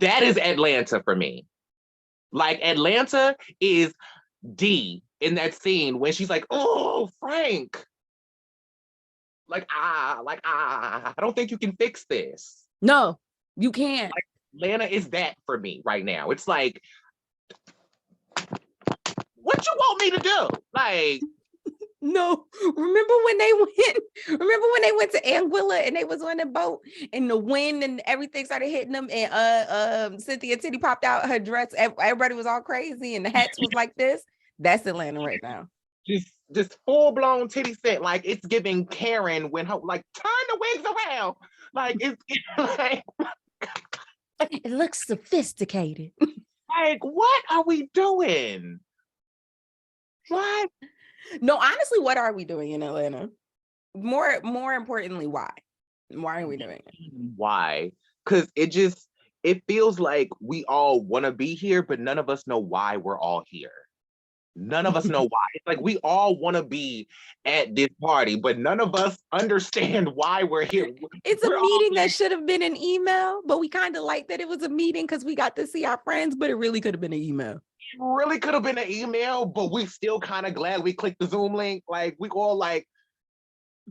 Speaker 1: That is Atlanta for me. Like, Atlanta is D in that scene when she's like, oh, Frank. I don't think you can fix this.
Speaker 2: No, you can't.
Speaker 1: Like, Atlanta is that for me right now. It's like, what you want me to do? Like,
Speaker 2: no. Remember when they went to Anguilla and they was on the boat and the wind and everything started hitting them, and Cynthia Titty popped out her dress. Everybody was all crazy and the hats was like this. That's Atlanta right now.
Speaker 1: Just full-blown titty set. Like, it's giving Karen when her, like, turn the wigs around. Like, it's like,
Speaker 2: it looks sophisticated.
Speaker 1: Like, what are we doing? What?
Speaker 2: No, honestly, what are we doing in Atlanta? More importantly, why? Why are we doing it?
Speaker 1: Why? Because it feels like we all want to be here, but none of us know why we're all here. None of us know why. It's like we all want to be at this party, but none of us understand why we're here.
Speaker 2: It's a meeting that should have been an email, but we kind of like that it was a meeting because we got to see our friends, but it really could have been an email.
Speaker 1: It really could have been an email, but we still kind of glad we clicked the Zoom link. Like, we all like,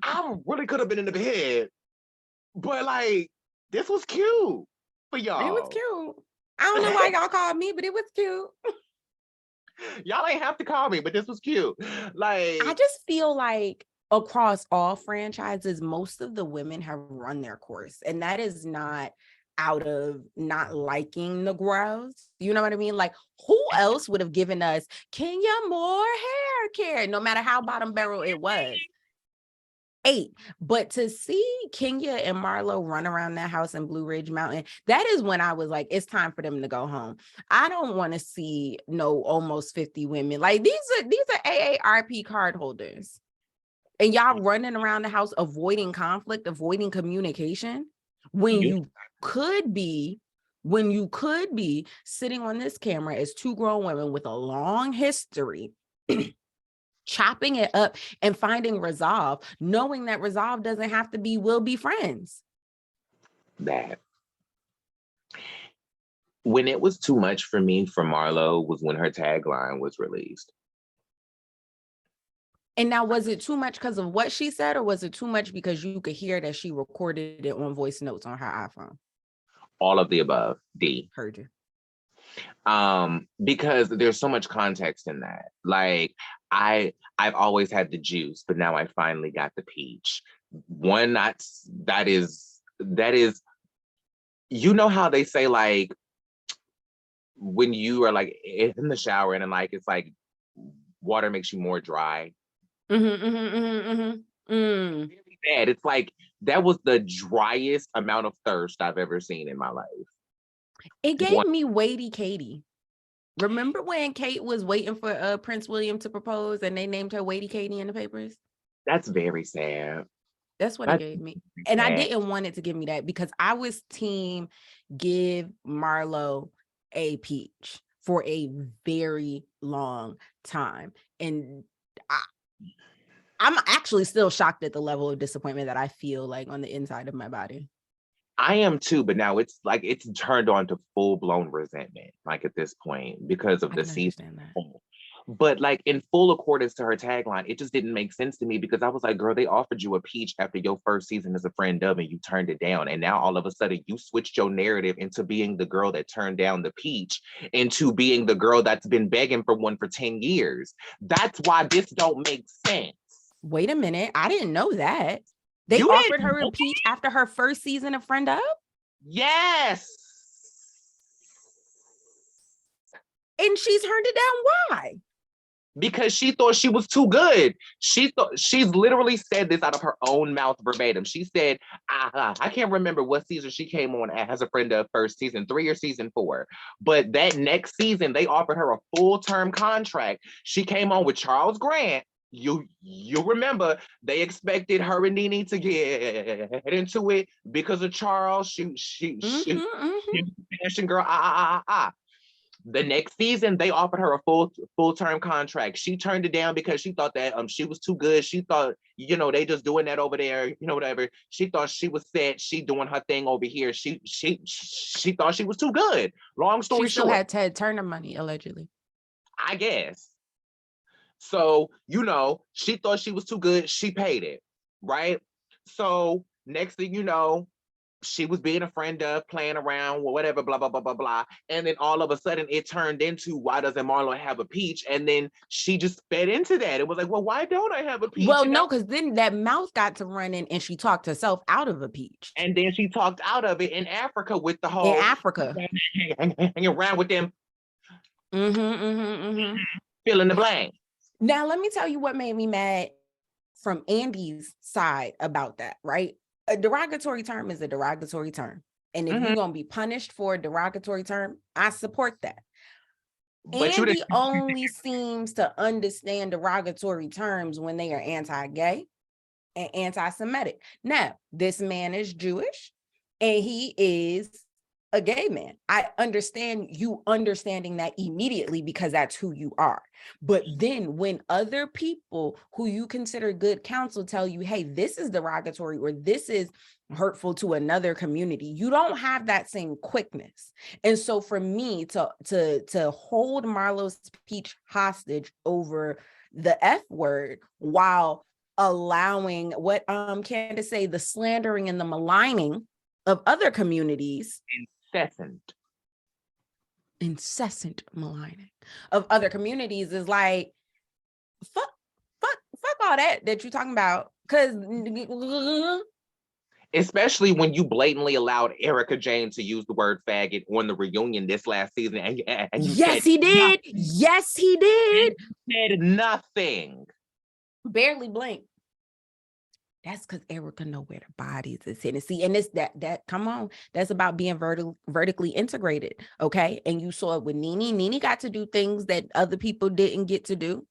Speaker 1: I really could have been in the bed, but like, this was cute for y'all.
Speaker 2: It was cute. I don't know why y'all called me, but it was cute.
Speaker 1: Y'all ain't have to call me, but this was cute. Like,
Speaker 2: I just feel like across all franchises, most of the women have run their course, and that is not out of not liking the growth. You know what I mean? Like, who else would have given us Kenya more hair care, no matter how bottom barrel it was? 8. But to see Kenya and Marlo run around that house in Blue Ridge Mountain, that is when I was like, it's time for them to go home. I don't want to see no almost 50 women. Like, these are AARP card holders. And y'all running around the house avoiding conflict, avoiding communication when you could be sitting on this camera as 2 grown women with a long history chopping it up and finding resolve, knowing that resolve doesn't have to be we'll be friends.
Speaker 1: That when it was too much for me for Marlo was when her tagline was released.
Speaker 2: And now, was it too much because of what she said, or was it too much because you could hear that she recorded it on voice notes on her iPhone?
Speaker 1: All of the above. D.
Speaker 2: Heard you.
Speaker 1: Because there's so much context in that. Like I've always had the juice, but now I finally got the peach. One that is you know how they say like when you are like in the shower and like it's like water makes you more dry.
Speaker 2: Mm-hmm, mm-hmm, mm-hmm, mm-hmm.
Speaker 1: Really bad. It's like that was the driest amount of thirst I've ever seen in my life.
Speaker 2: It gave
Speaker 1: One,
Speaker 2: me Weighty Katie. Remember when Kate was waiting for Prince William to propose and they named her Weighty Katie in the papers?
Speaker 1: that's very sad.
Speaker 2: That's what it
Speaker 1: That's
Speaker 2: gave me.
Speaker 1: very
Speaker 2: And I
Speaker 1: sad.
Speaker 2: didn't want it to give me that because I was team give Marlo a peach for a very long time. And I'm actually still shocked at the level of disappointment that I feel like on the inside of my body.
Speaker 1: I am too, but now it's like it's turned on to full blown resentment, like at this point, because of
Speaker 2: I
Speaker 1: the
Speaker 2: can
Speaker 1: season.
Speaker 2: understand that.
Speaker 1: But like in full accordance to her tagline, it just didn't make sense to me because I was like, girl, they offered you a peach after your first season as a friend of, and you turned it down. And now all of a sudden you switched your narrative into being the girl that turned down the peach into being the girl that's been begging for one for 10 years. That's why this don't make sense.
Speaker 2: Wait a minute. I didn't know that. They
Speaker 1: You
Speaker 2: offered
Speaker 1: didn't
Speaker 2: her a
Speaker 1: know
Speaker 2: peach after her first season of Friend Up?
Speaker 1: Yes.
Speaker 2: And she turned it down. Why?
Speaker 1: Because she thought she was too good. She thought she's literally said this out of her own mouth verbatim. She said, I can't remember what season she came on as a friend of first season 3 or season 4. But that next season, they offered her a full-term contract. She came on with Charles Grant. You remember they expected her and Nene to get into it because of Charles. She fashion girl. The next season, they offered her a full-term contract. She turned it down because she thought that she was too good. She thought, they just doing that over there, whatever. She thought she was set. She doing her thing over here. She thought she was too good. Long story
Speaker 2: She still
Speaker 1: short,
Speaker 2: had Ted Turner money, allegedly.
Speaker 1: I guess. So, she thought she was too good. She paid it, right? So next thing you know, she was being a friend of, playing around, whatever, blah, blah, blah, blah, blah. And then all of a sudden it turned into, why doesn't Marlo have a peach? And then she just fed into that. It was like, well, why don't I have a peach?
Speaker 2: Well, no, because then that mouth got to running and she talked herself out of a peach.
Speaker 1: And then she talked out of it in Africa with the whole
Speaker 2: in Africa.
Speaker 1: hanging around with them, fill in the blank.
Speaker 2: Now, let me tell you what made me mad from Andy's side about that, right? A derogatory term is a derogatory term. And if you're going to be punished for a derogatory term, I support that. But Andy only seems to understand derogatory terms when they are anti-gay and anti-Semitic. Now, this man is Jewish and he is a gay man. I understand you understanding that immediately because that's who you are. But then when other people who you consider good counsel tell you, hey, this is derogatory or this is hurtful to another community, you don't have that same quickness. And so for me to hold Marlo's speech hostage over the F word while allowing what Candace say, the slandering and the maligning of other communities, incessant maligning of other communities is like fuck all that you're talking about, because
Speaker 1: especially when you blatantly allowed Erica Jane to use the word faggot on the reunion this last season, and you
Speaker 2: yes he did nothing. Yes he did,
Speaker 1: and said nothing,
Speaker 2: barely blinked. That's because Erica know where the bodies is in. See, and it's that come on, that's about being vertically integrated, okay? And you saw it with Nene. Nene got to do things that other people didn't get to do.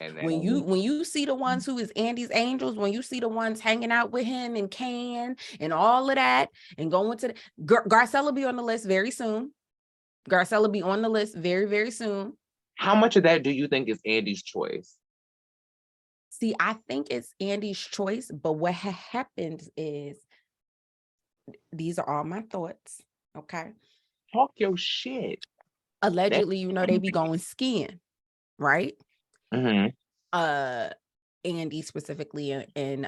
Speaker 2: And when you see the ones who is Andy's angels, when you see the ones hanging out with him and Can and all of that, and going to Garcella be on the list very soon. Garcella be on the list very, very soon.
Speaker 1: How much of that do you think is Andy's choice?
Speaker 2: See, I think it's Andy's choice, but what happened is, these are all my thoughts, okay?
Speaker 1: Talk your shit.
Speaker 2: Allegedly, they be going skiing, right?
Speaker 1: Mm-hmm.
Speaker 2: Andy specifically and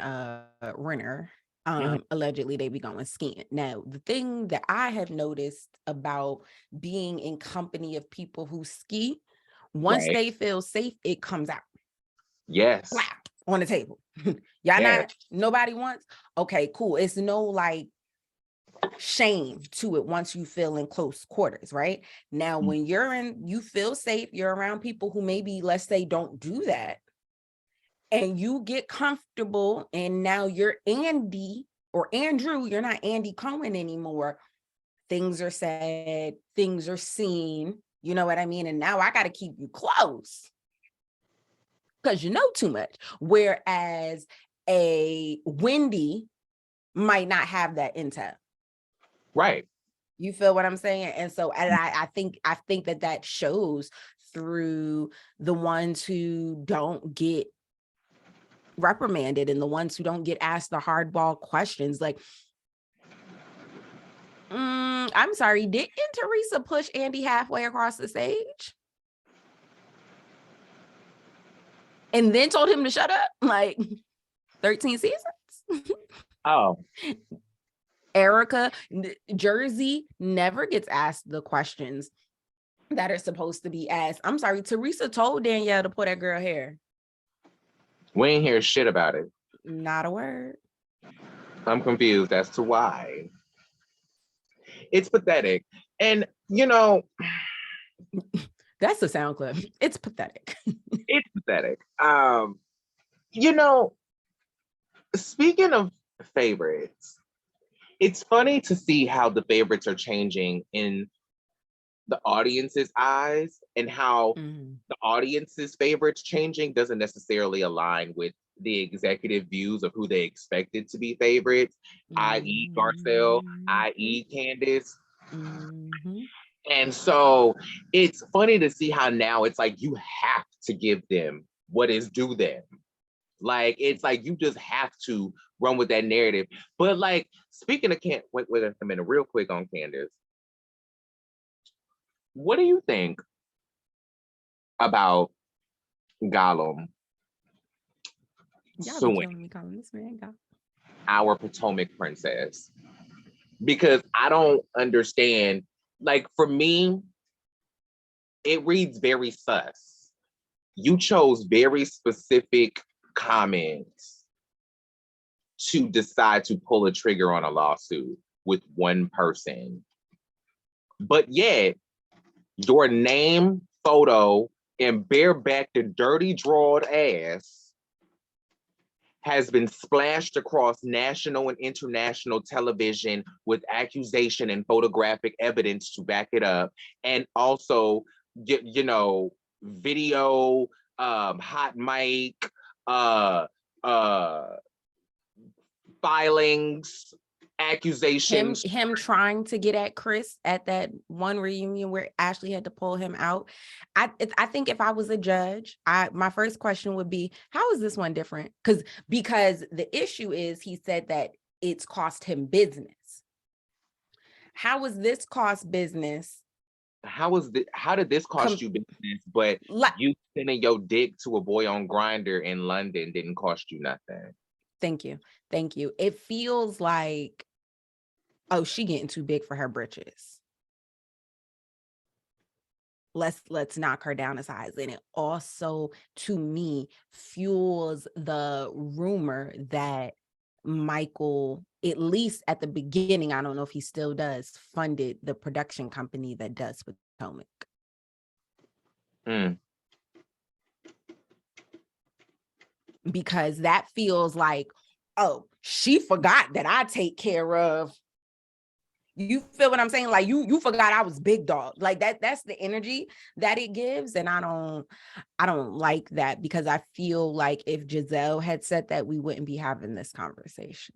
Speaker 2: Renner Allegedly they be going skiing. Now, the thing that I have noticed about being in company of people who ski, once they feel safe, it comes out.
Speaker 1: Yes.
Speaker 2: Slap on the table. Y'all not, nobody wants, okay, cool. It's no like shame to it once you feel in close quarters, right? Now, when you feel safe, you're around people who maybe, let's say, don't do that, and you get comfortable, and now you're Andy or Andrew, you're not Andy Cohen anymore. Things are said, things are seen, you know what I mean? And now I got to keep you close because you know too much. Whereas a Wendy might not have that intel.
Speaker 1: Right.
Speaker 2: You feel what I'm saying? And so I think that shows through the ones who don't get reprimanded and the ones who don't get asked the hardball questions. Like, I'm sorry, didn't Teresa push Andy halfway across the stage? And then told him to shut up? Like 13 seasons?
Speaker 1: Oh.
Speaker 2: Erica, Jersey never gets asked the questions that are supposed to be asked. I'm sorry, Teresa told Danielle to pull that girl hair.
Speaker 1: We ain't hear shit about it.
Speaker 2: Not a word.
Speaker 1: I'm confused as to why. It's pathetic. And, you know,
Speaker 2: that's the sound clip. It's pathetic.
Speaker 1: It's pathetic. You know, speaking of favorites, it's funny to see how the favorites are changing in the audience's eyes, and how the audience's favorites changing doesn't necessarily align with the executive views of who they expected to be favorites, i.e. Garcelle, i.e. Candace. And so it's funny to see how now it's like you have to give them what is due them. Like, it's like you just have to run with that narrative. But like, speaking of wait a minute, real quick on Candace. What do you think about Gollum suing our Potomac princess? Because I don't understand. Like, for me, it reads very sus. You chose very specific comments to decide to pull a trigger on a lawsuit with one person. But yet, your name, photo, and bareback the dirty drawed ass has been splashed across national and international television with accusation and photographic evidence to back it up. And also, you know, video, hot mic, filings, accusations.
Speaker 2: Him trying to get at Chris at that one reunion where Ashley had to pull him out. I think if I was a judge, my first question would be, how is this one different? Because the issue is, he said that it's cost him business. How was this cost business?
Speaker 1: How did this cost you business, but you sending your dick to a boy on Grindr in London didn't cost you nothing?
Speaker 2: Thank you. It feels like, oh, she getting too big for her britches. Let's knock her down a size. And it also, to me, fuels the rumor that Michael, at least at the beginning, I don't know if he still does, funded the production company that does Potomac. Because that feels like, oh, she forgot that I take care of. You feel what I'm saying? Like, you forgot I was big dog. Like that's the energy that it gives. And I don't like that, because I feel like if Giselle had said that, we wouldn't be having this conversation.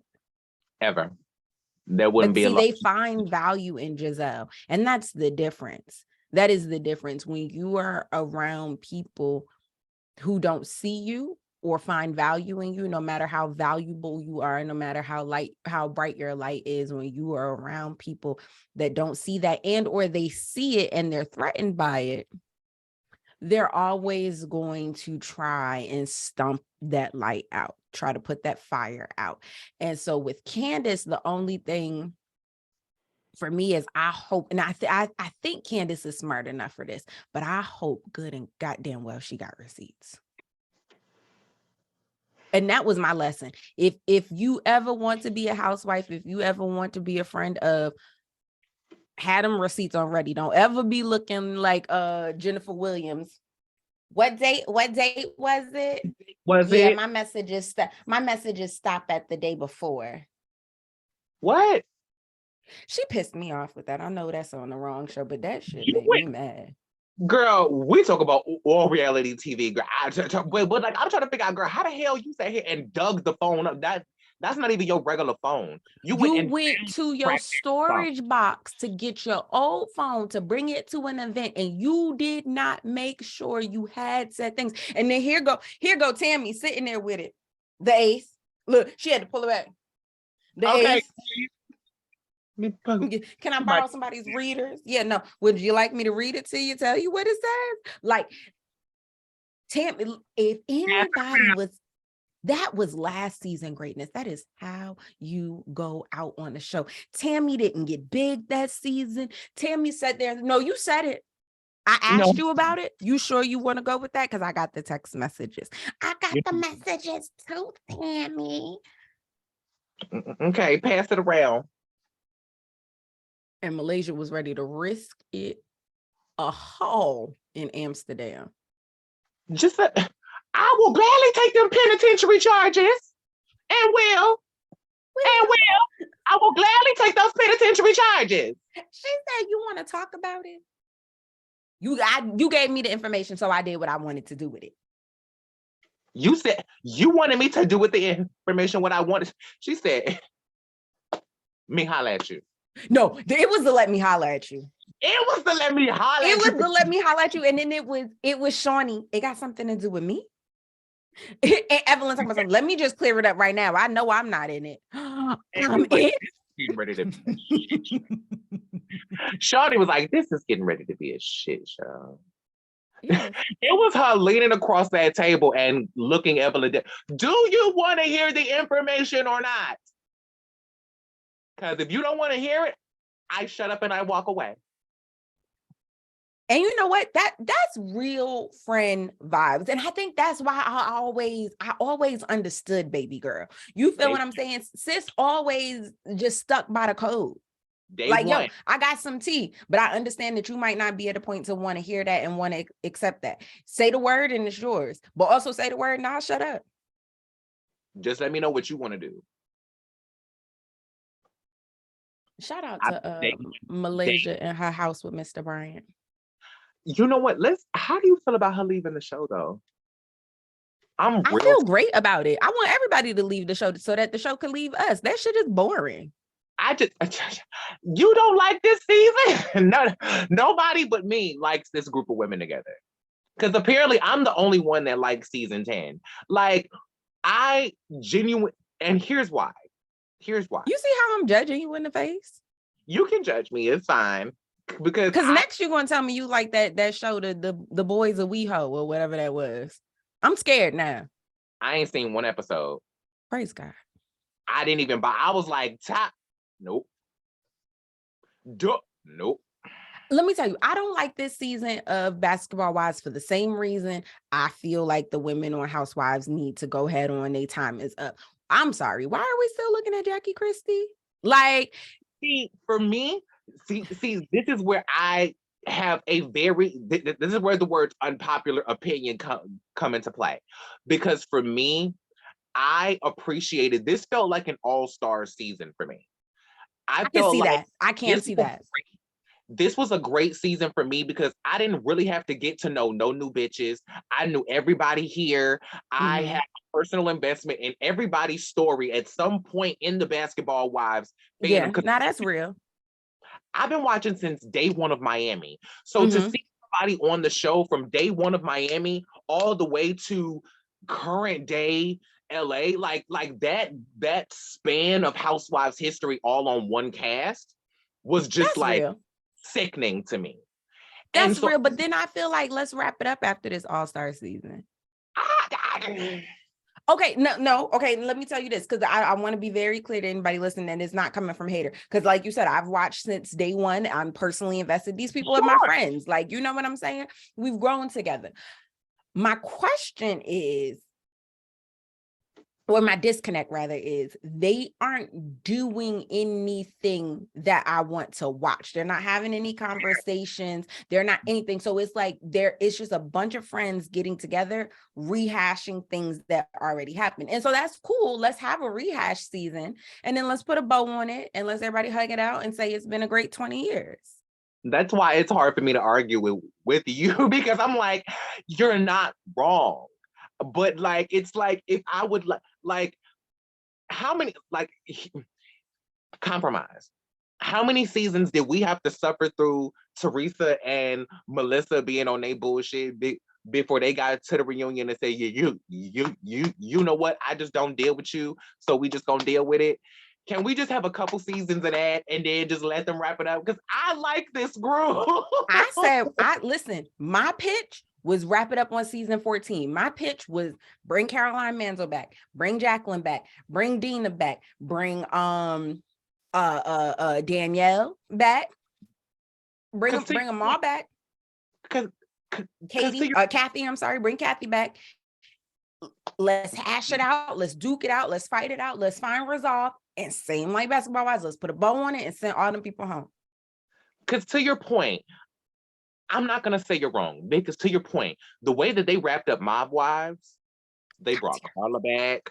Speaker 1: Ever. There wouldn't be a lot.
Speaker 2: They find value in Giselle. And that's the difference. That is the difference. When you are around people who don't see you or find value in you, no matter how valuable you are, no matter how bright your light is, when you are around people that don't see that, and or they see it and they're threatened by it, they're always going to try and stomp that light out. try to put that fire out. And so with Candace, the only thing for me is I hope, and I think Candace is smart enough for this, but I hope good and goddamn well she got receipts. And that was my lesson. If you ever want to be a housewife, if you ever want to be a friend of, had them receipts already. Don't ever be looking like Jennifer Williams. What date was it? My messages stop at the day before.
Speaker 1: What?
Speaker 2: She pissed me off with that. I know that's on the wrong show, but that shit made me mad.
Speaker 1: Girl, we talk about all reality TV. Girl, but like I'm trying to figure out, girl, how the hell you sat here and dug the phone up? That's not even your regular phone. You went
Speaker 2: to your storage box to get your old phone to bring it to an event, and you did not make sure you had said things. And then here go Tammy sitting there with it. The ace. Look, she had to pull it back. The ace. Can I borrow somebody's readers? Yeah, no. Would you like me to read it to you, tell you what it says? Like, Tammy, if anybody was, that was last season greatness. That is how you go out on the show. Tammy didn't get big that season. Tammy sat there. No, you said it. I asked you about it. You sure you want to go with that? Because I got the text messages. I got the messages too, Tammy.
Speaker 1: Okay, pass it around.
Speaker 2: And Malaysia was ready to risk it a haul in Amsterdam.
Speaker 1: I will gladly take them penitentiary charges, and I will gladly take those penitentiary charges.
Speaker 2: She said, "You want to talk about it? You gave me the information, so I did what I wanted to do with it."
Speaker 1: You said you wanted me to do with the information what I wanted. She said, "Me holler at you."
Speaker 2: No, it was to let me holler at you.
Speaker 1: It was to let me holler at you.
Speaker 2: It was to let me holler at you. And then it was Shawnee. It got something to do with me. And Evelyn talking about something. Let me just clear it up right now. I know I'm not in it. I'm in.
Speaker 1: Getting ready to Shawnee was like, this is getting ready to be a shit show. Yes. It was her leaning across that table and looking Evelyn. Do you want to hear the information or not? Because if you don't want to hear it, I shut up and I walk away.
Speaker 2: And you know what? That's real friend vibes. And I think that's why I always understood baby girl. You feel what I'm saying? Sis always just stuck by the code. Yo, I got some tea, but I understand that you might not be at a point to want to hear that and want to accept that. Say the word and it's yours, but also say the word and I'll shut up.
Speaker 1: Just let me know what you want to do.
Speaker 2: Shout out to Malaysia and her house with Mr. Bryant.
Speaker 1: You know what? How do you feel about her leaving the show though?
Speaker 2: I feel great about it. I want everybody to leave the show so that the show can leave us. That shit is boring.
Speaker 1: You don't like this season? No, nobody but me likes this group of women together. Because apparently I'm the only one that likes season 10. Like, I genuinely, and here's why. You
Speaker 2: see how I'm judging you in the face?
Speaker 1: You can judge me, it's fine. Because
Speaker 2: next you're gonna tell me you like that show, the Boys of WeHo or whatever that was. I'm scared now.
Speaker 1: I ain't seen one episode.
Speaker 2: Praise God.
Speaker 1: I didn't even buy. I was like, nope. Nope.
Speaker 2: Let me tell you, I don't like this season of Basketball Wives for the same reason I feel like the women on Housewives need to go head on. Their time is up. I'm sorry. Why are we still looking at Jackie Christie? Like,
Speaker 1: see, for me, see, this is where I have this is where the words unpopular opinion come into play. Because for me, I appreciated, this felt like an all-star season for me.
Speaker 2: I can see that. I can't see that.
Speaker 1: This was a great season for me because I didn't really have to get to know no new bitches. I knew everybody here. I had a personal investment in everybody's story at some point in the Basketball Wives fandom.
Speaker 2: Yeah, now that's real.
Speaker 1: I've been watching since day one of Miami. So to see somebody on the show from day one of Miami all the way to current day LA, like that span of Housewives history all on one cast was just real. Sickening to me.
Speaker 2: That's real, but then I feel like let's wrap it up after this all-star season. Okay, no. Okay, let me tell you this, because I want to be very clear to anybody listening that it's not coming from hater. Because, like you said, I've watched since day one. I'm personally invested. These people are my
Speaker 1: Sure.
Speaker 2: friends. Like, you know what I'm saying? We've grown together. My question is, or my disconnect rather, is they aren't doing anything that I want to watch. They're not having any conversations. They're not anything. So it's like it's just a bunch of friends getting together, rehashing things that already happened. And so that's cool. Let's have a rehash season, and then let's put a bow on it, and let's everybody hug it out and say it's been a great 20 years.
Speaker 1: That's why it's hard for me to argue with you because I'm like, you're not wrong. But like, it's like if I would like how many like compromise? How many seasons did we have to suffer through Teresa and Melissa being on their bullshit before they got to the reunion and say, yeah, you know what? I just don't deal with you, so we just gonna deal with it. Can we just have a couple seasons of that and then just let them wrap it up? Because I like this group.
Speaker 2: I said, listen, my pitch was wrap it up on season 14. My pitch was bring Caroline Manzo back, bring Jacqueline back, bring Dina back, bring Danielle back, bring them all back. Kathy, I'm sorry, bring Kathy back. Let's hash it out. Let's duke it out. Let's fight it out. Let's find resolve. And same like Basketball Wives, let's put a bow on it and send all them people home.
Speaker 1: Because to your point, I'm not going to say you're wrong, because to your point, the way that they wrapped up Mob Wives, they brought Carla back.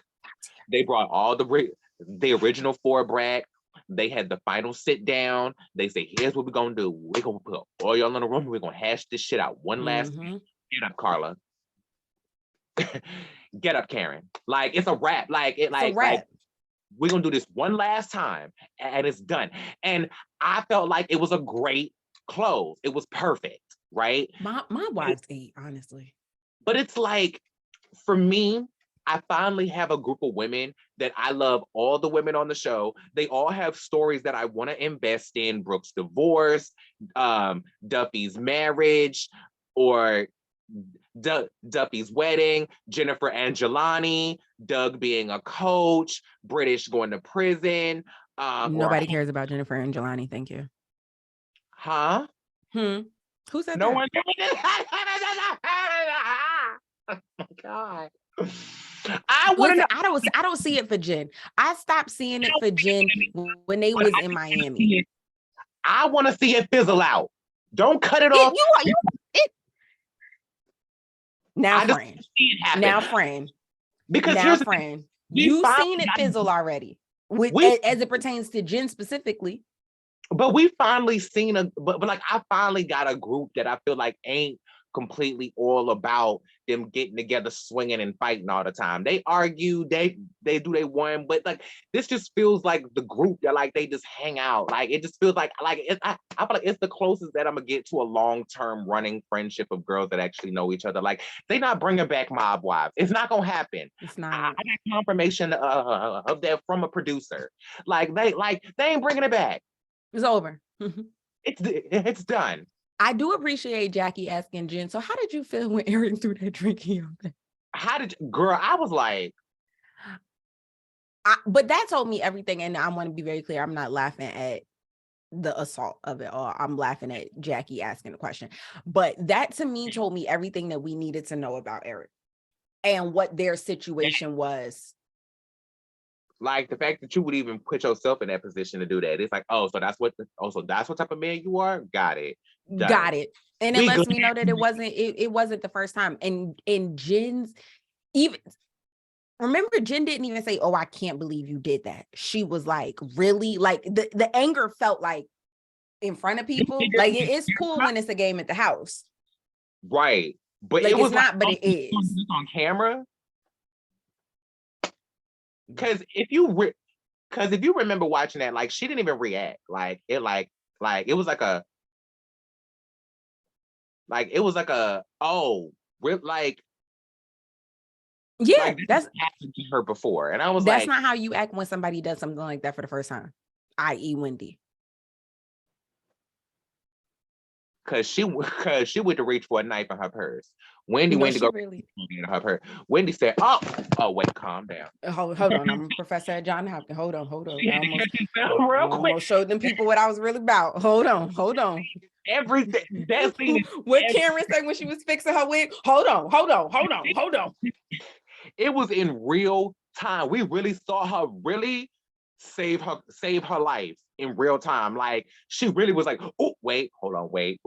Speaker 1: They brought all the original four back. They had the final sit down. They say, here's what we're going to do. We're going to put all y'all in the room. We're going to hash this shit out one last time. Get up, Carla. Get up, Karen. Like, it's a wrap. Like, we're going to do this one last time and it's done. And I felt like it was a great close. It was perfect, right?
Speaker 2: My wives ate, honestly.
Speaker 1: But it's like, for me, I finally have a group of women that I love. All the women on the show, they all have stories that I want to invest in. Brooke's divorce, Duffy's marriage, or Duffy's wedding, Jennifer Angelani, Doug being a coach, British going to prison.
Speaker 2: Nobody cares about Jennifer Angelani. Thank you.
Speaker 1: Huh?
Speaker 2: Who said
Speaker 1: no
Speaker 2: that?
Speaker 1: One. Oh my God. I
Speaker 2: don't see it for Jen. I stopped seeing it for Jen when they was in Miami.
Speaker 1: I want to see it fizzle out. Don't cut it off.
Speaker 2: Now, friend. Because now, friend, you've seen it fizzle already. As it pertains to Jen specifically.
Speaker 1: But we finally seen but like I finally got a group that I feel like ain't completely all about them getting together, swinging and fighting all the time. They argue, they do they one, but like this just feels like the group that like they just hang out. Like it just feels like I feel like it's the closest that I'm gonna get to a long-term running friendship of girls that actually know each other. Like they not bringing back Mob Wives. It's not gonna happen.
Speaker 2: It's not.
Speaker 1: I got confirmation of that from a producer. Like they ain't bringing it back.
Speaker 2: It's over.
Speaker 1: It's done.
Speaker 2: I do appreciate Jackie asking Jen, so how did you feel when Eric threw that drink in your face?
Speaker 1: Girl, I was like...
Speaker 2: but that told me everything, and I want to be very clear, I'm not laughing at the assault of it, or I'm laughing at Jackie asking the question. But that to me told me everything that we needed to know about Eric and what their situation was.
Speaker 1: Like the fact that you would even put yourself in that position to do that. It's like, so that's what type of man you are? Got it.
Speaker 2: Got it. And it lets me know that it wasn't the first time. And Jen's even remember, Jen didn't even say, "Oh, I can't believe you did that." She was like, really? Like the anger felt like in front of people. Like it's cool when it's a game at the house.
Speaker 1: Right. But
Speaker 2: like,
Speaker 1: it was
Speaker 2: not, but it is
Speaker 1: on camera. Because if you remember watching that, like she didn't even react. Like it was like a
Speaker 2: yeah,
Speaker 1: like that's happened to her before. And I was
Speaker 2: that's not how you act when somebody does something like that for the first time, i.e. Wendy.
Speaker 1: cause she went to reach for a knife in her purse. Wendy
Speaker 2: No,
Speaker 1: went to
Speaker 2: she
Speaker 1: go
Speaker 2: really.
Speaker 1: in her purse. Wendy said, "Oh, wait, calm down."
Speaker 2: Hold on. I'm a professor at John Hopkins. Hold on.
Speaker 1: She had to catch herself real quick.
Speaker 2: Almost showed them people what I was really about. Hold on.
Speaker 1: Everything that scene is
Speaker 2: what Karen said when she was fixing her wig. Hold on.
Speaker 1: It was in real time. We really saw her really save her life in real time. Like she really was like, oh, wait, hold on, wait.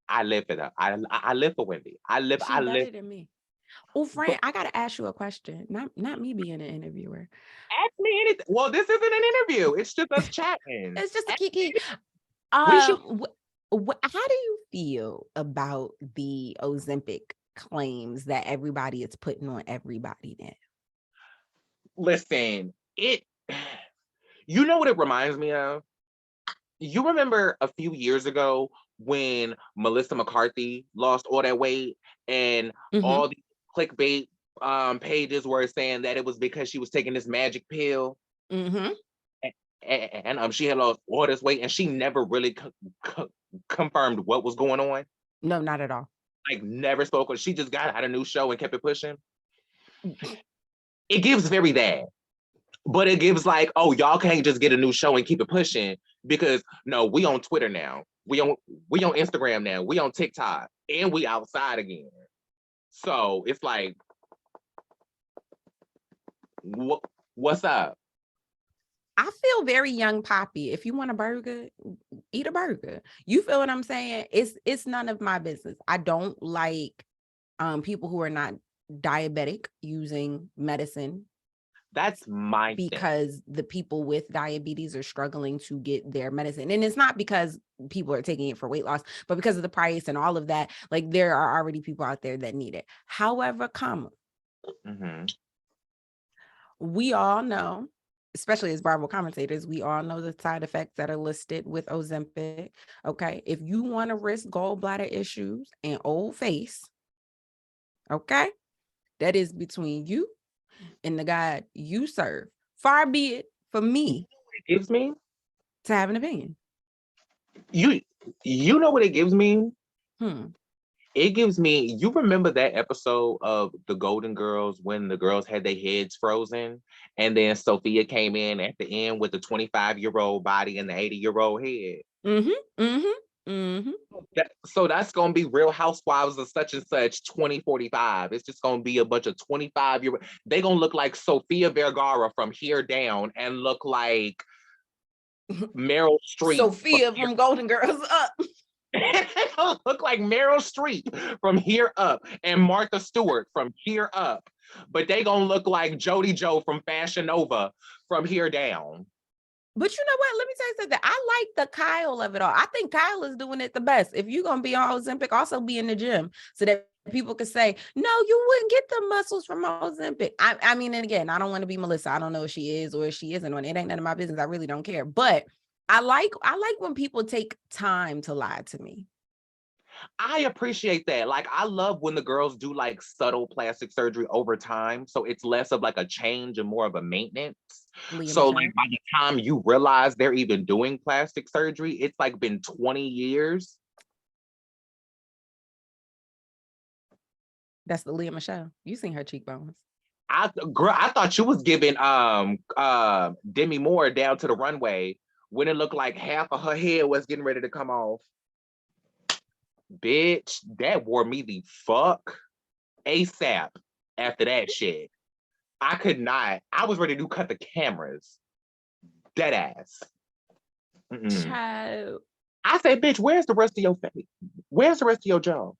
Speaker 1: I live for that. I live for Wendy.
Speaker 2: She better than me. Oh, friend, I gotta ask you a question. Not me being an interviewer.
Speaker 1: Ask me anything. Well, this isn't an interview. It's just us chatting.
Speaker 2: It's just a kiki.
Speaker 1: We should.
Speaker 2: How do you feel about the Ozempic claims that everybody is putting on everybody now?
Speaker 1: Listen, you know what it reminds me of? You remember a few years ago when Melissa McCarthy lost all that weight and all the clickbait pages were saying that it was because she was taking this magic pill. And she had lost all this weight and she never really confirmed what was going on.
Speaker 2: No, not at all.
Speaker 1: Like never spoke. She just got out a new show and kept it pushing. It gives very that. But it gives like, oh, y'all can't just get a new show and keep it pushing because no, we on Twitter now. We on Instagram now. We on TikTok and we outside again. So it's like, what's up?
Speaker 2: I feel very young poppy. If you want a burger, eat a burger. You feel what I'm saying? It's none of my business. I don't like people who are not diabetic using medicine.
Speaker 1: That's my
Speaker 2: because the people with diabetes are struggling to get their medicine. And it's not because people are taking it for weight loss, but because of the price and all of that. Like there are already people out there that need it. However, we all know, especially as Bible commentators, we all know the side effects that are listed with Ozempic. Okay. If you want to risk gallbladder issues and old face, okay, that is between you and the God you serve. Far be it for me
Speaker 1: it gives me
Speaker 2: to have an opinion.
Speaker 1: You know what it gives me? It gives me, you remember that episode of The Golden Girls when the girls had their heads frozen and then Sophia came in at the end with the 25-year-old body and the 80-year-old head? So that's going to be Real Housewives of such and such 2045. It's just going to be a bunch of 25-year-old. They're going to look like Sofia Vergara from here down and look like Meryl Streep.
Speaker 2: Sophia from Golden Girls up.
Speaker 1: Look like Meryl Streep from here up and Martha Stewart from here up. But they gonna look like Jody Joe from Fashion Nova from here down.
Speaker 2: But you know what? Let me tell you something. I like the Kyle of it all. I think Kyle is doing it the best. If you're gonna be on Ozempic, also be in the gym so that people could say, no, you wouldn't get the muscles from Ozempic. I mean, and again, I don't want to be Melissa. I don't know if she is or if she isn't. It ain't none of my business. I really don't care. But I like when people take time to lie to me.
Speaker 1: I appreciate that. Like, I love when the girls do like subtle plastic surgery over time. So it's less of like a change and more of a maintenance. So like by the time you realize they're even doing plastic surgery, it's like been 20 years.
Speaker 2: That's the Leah Michelle. You seen her cheekbones.
Speaker 1: I thought you was giving Demi Moore down to the runway when it looked like half of her head was getting ready to come off. Bitch, that wore me the fuck ASAP after that shit. I could not. I was ready to cut the cameras. Dead ass.
Speaker 2: Child.
Speaker 1: I said, bitch, where's the rest of your face? Where's the rest of your jaw?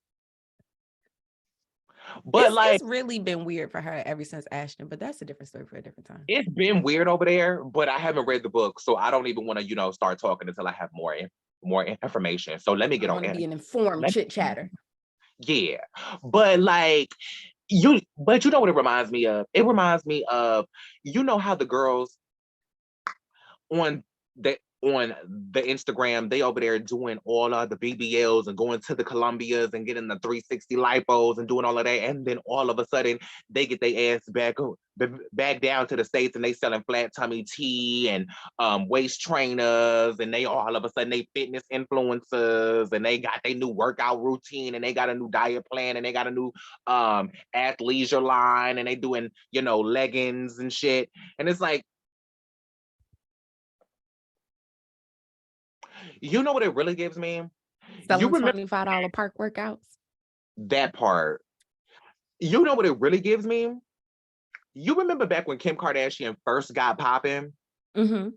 Speaker 1: But
Speaker 2: it's really been weird for her ever since Ashton, but that's a different story for a different time.
Speaker 1: It's been weird over there, but I haven't read the book, so I don't even want to, start talking until I have more information. So let me get on. I
Speaker 2: want to be an informed chit chatter.
Speaker 1: Yeah, but you know what it reminds me of? It reminds me of, how the girls on on the Instagram, they over there doing all of the BBLs and going to the Columbias and getting the 360 lipos and doing all of that. And then all of a sudden they get their ass back down to the States and they selling flat tummy tea and waist trainers, and they all of a sudden they fitness influencers, and they got their new workout routine, and they got a new diet plan, and they got a new athleisure line, and they doing, you know, leggings and shit. And it's like, you know what it really gives me? You
Speaker 2: Selling
Speaker 1: remember
Speaker 2: $25 park workouts.
Speaker 1: that part. You know what it really gives me? You remember back when Kim Kardashian first got popping
Speaker 2: Mm-hmm.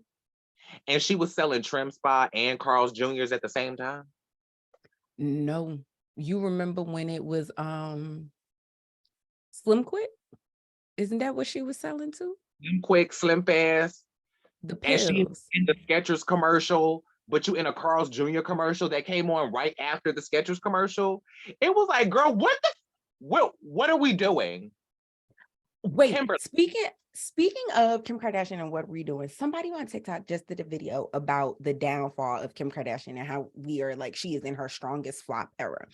Speaker 1: and she was selling Trim Spa and Carl's Jr.'s at the same time?
Speaker 2: No. You remember when it was Slim Quick? Isn't that what she was selling to?
Speaker 1: Slim Quick, Slim Fast,
Speaker 2: The
Speaker 1: and she
Speaker 2: pills.
Speaker 1: in the Skechers commercial, but you in a Carl's Jr. commercial that came on right after the Skechers commercial. It was like, girl, what are we doing?
Speaker 2: Wait,
Speaker 1: Kimberly.
Speaker 2: speaking of Kim Kardashian and what we're doing, somebody on TikTok just did a video about the downfall of Kim Kardashian and how we are like, she is in her strongest flop era.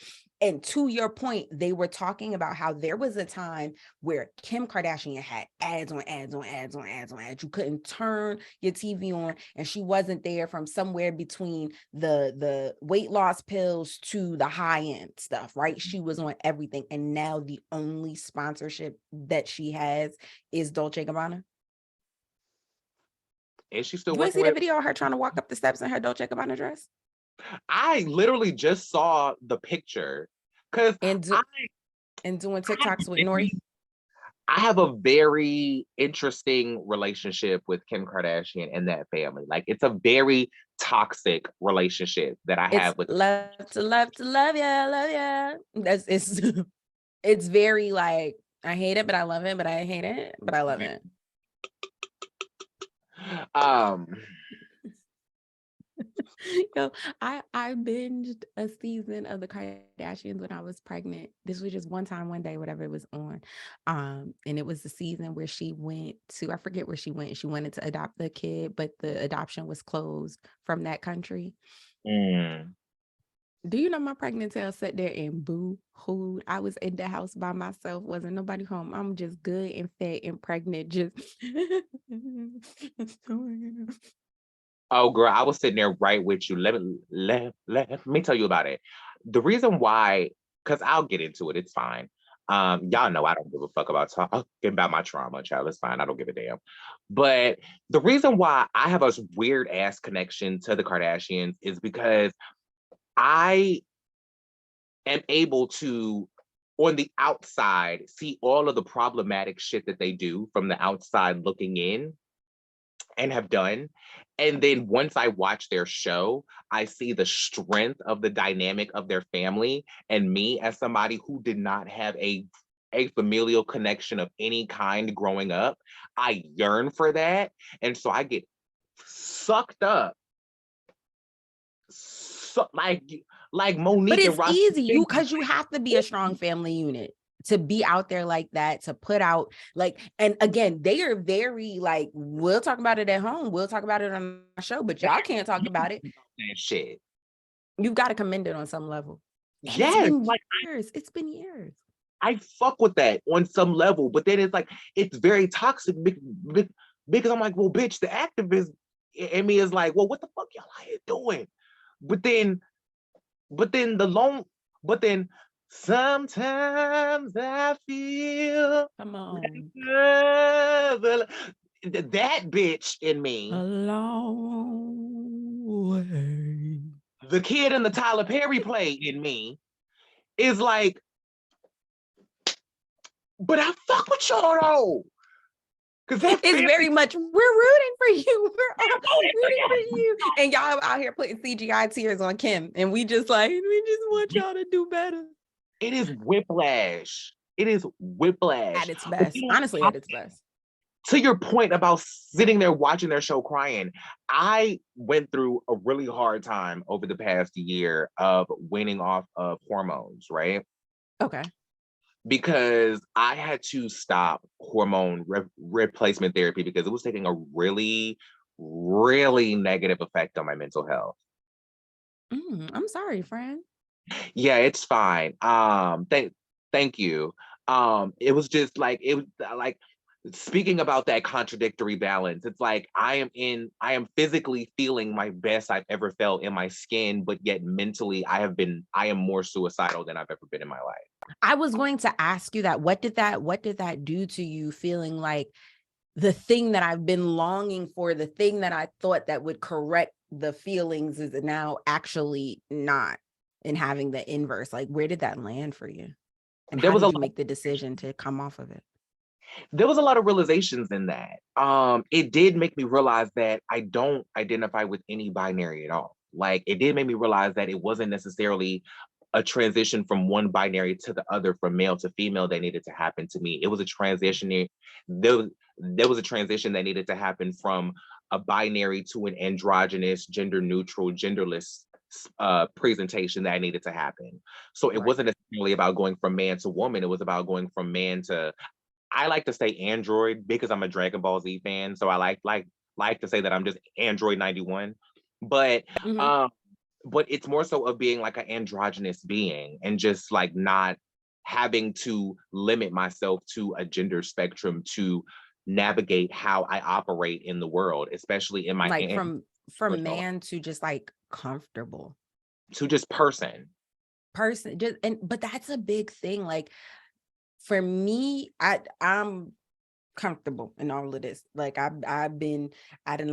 Speaker 2: And to your point, they were talking about how there was a time where Kim Kardashian had ads on ads on ads on ads on ads. You couldn't turn your TV on, and she wasn't there from somewhere between the weight loss pills to the high end stuff, right? She was on everything. And now the only sponsorship that she has is Dolce & Gabbana.
Speaker 1: Is she still
Speaker 2: You ain't
Speaker 1: working
Speaker 2: see the
Speaker 1: with?
Speaker 2: video of her trying to walk up the steps in her Dolce & Gabbana dress?
Speaker 1: I literally just saw the picture because
Speaker 2: And doing TikToks with Nori.
Speaker 1: I have a very interesting relationship with Kim Kardashian and that family. Like, it's a very toxic relationship that I
Speaker 2: It's
Speaker 1: have with.
Speaker 2: love to love to love ya, love ya. That's it's very like, I hate it, but I love it, but I hate it, but I love it.
Speaker 1: Um,
Speaker 2: Yo, I binged a season of the Kardashians when I was pregnant. This was just one day, whatever it was on. And it was the season where she went to, I forget where she went. She wanted to adopt the kid, but the adoption was closed from that country. Do you know my pregnant tail sat there and boo-hooed? I was in the house by myself, wasn't nobody home. I'm just good and fat and pregnant, just
Speaker 1: oh, girl, I was sitting there right with you. Let me tell you about it. The reason why, because I'll get into it. It's fine. Y'all know I don't give a fuck about talking about my trauma, child. It's fine. I don't give a damn. But the reason why I have a weird ass connection to the Kardashians is because I am able to, on the outside, see all of the problematic shit that they do from the outside looking in and have done. And then once I watch their show, I see the strength of the dynamic of their family. And me, as somebody who did not have a familial connection of any kind growing up, I yearn for that. And so I get sucked up. So, like
Speaker 2: But
Speaker 1: Monique and
Speaker 2: it's
Speaker 1: Ross.
Speaker 2: easy, because you have to be a strong family unit to be out there like that, to put out like, and again, they are very like, we'll talk about it at home, we'll talk about it on our show, but y'all can't talk about it.
Speaker 1: That shit.
Speaker 2: You've got to commend it on some level. And
Speaker 1: Yes,
Speaker 2: it's been
Speaker 1: like
Speaker 2: years. It's been years.
Speaker 1: I fuck with that on some level, but then it's like it's very toxic because I'm like, well, bitch, the activist in me is like, well, what the fuck y'all out here doing? But then the long, but then sometimes I feel
Speaker 2: Come on.
Speaker 1: that bitch in me,
Speaker 2: A long way.
Speaker 1: the kid in the Tyler Perry play in me, is like, but I fuck with y'all though. Cause
Speaker 2: It's very much, we're rooting for you. We're all rooting for you. And y'all out here putting CGI tears on Kim. And we just want y'all to do better.
Speaker 1: It is whiplash. It is whiplash.
Speaker 2: At its best. Honestly, at its best.
Speaker 1: To your point about sitting there watching their show crying, I went through a really hard time over the past year of weaning off of hormones, right?
Speaker 2: Okay.
Speaker 1: Because I had to stop hormone replacement therapy because it was taking a really, really negative effect on my mental health.
Speaker 2: I'm sorry, friend.
Speaker 1: Yeah, it's fine. Thank you. It was just like it was like speaking about that contradictory balance. It's like I am physically feeling my best I've ever felt in my skin, but yet mentally I am more suicidal than I've ever been in my life.
Speaker 2: I was going to ask you that. What did that do to you, feeling like the thing that I've been longing for, the thing that I thought that would correct the feelings is now actually not, and having the inverse? Like, where did that land for you? And
Speaker 1: There
Speaker 2: how
Speaker 1: was a
Speaker 2: did you
Speaker 1: lot
Speaker 2: make the decision to come off of it?
Speaker 1: there was a lot of realizations in that. It did make me realize that I don't identify with any binary at all. Like it did make me realize that it wasn't necessarily a transition from one binary to the other, from male to female, that needed to happen to me. It was a transition. There was a transition that needed to happen from a binary to an androgynous, gender neutral, genderless presentation that needed to happen. So it
Speaker 2: Right.
Speaker 1: wasn't necessarily about going from man to woman. It was about going from man to, I like to say Android because I'm a Dragon Ball Z fan. So I like to say that I'm just Android 91. But
Speaker 2: Mhm.
Speaker 1: um but it's more so of being like an androgynous being and just like not having to limit myself to a gender spectrum to navigate how I operate in the world, especially in my
Speaker 2: Like from
Speaker 1: personal life,
Speaker 2: man to just like comfortable
Speaker 1: to just person.
Speaker 2: person. Just, and but that's a big thing. Like for me, I'm comfortable in all of this. Like I didn't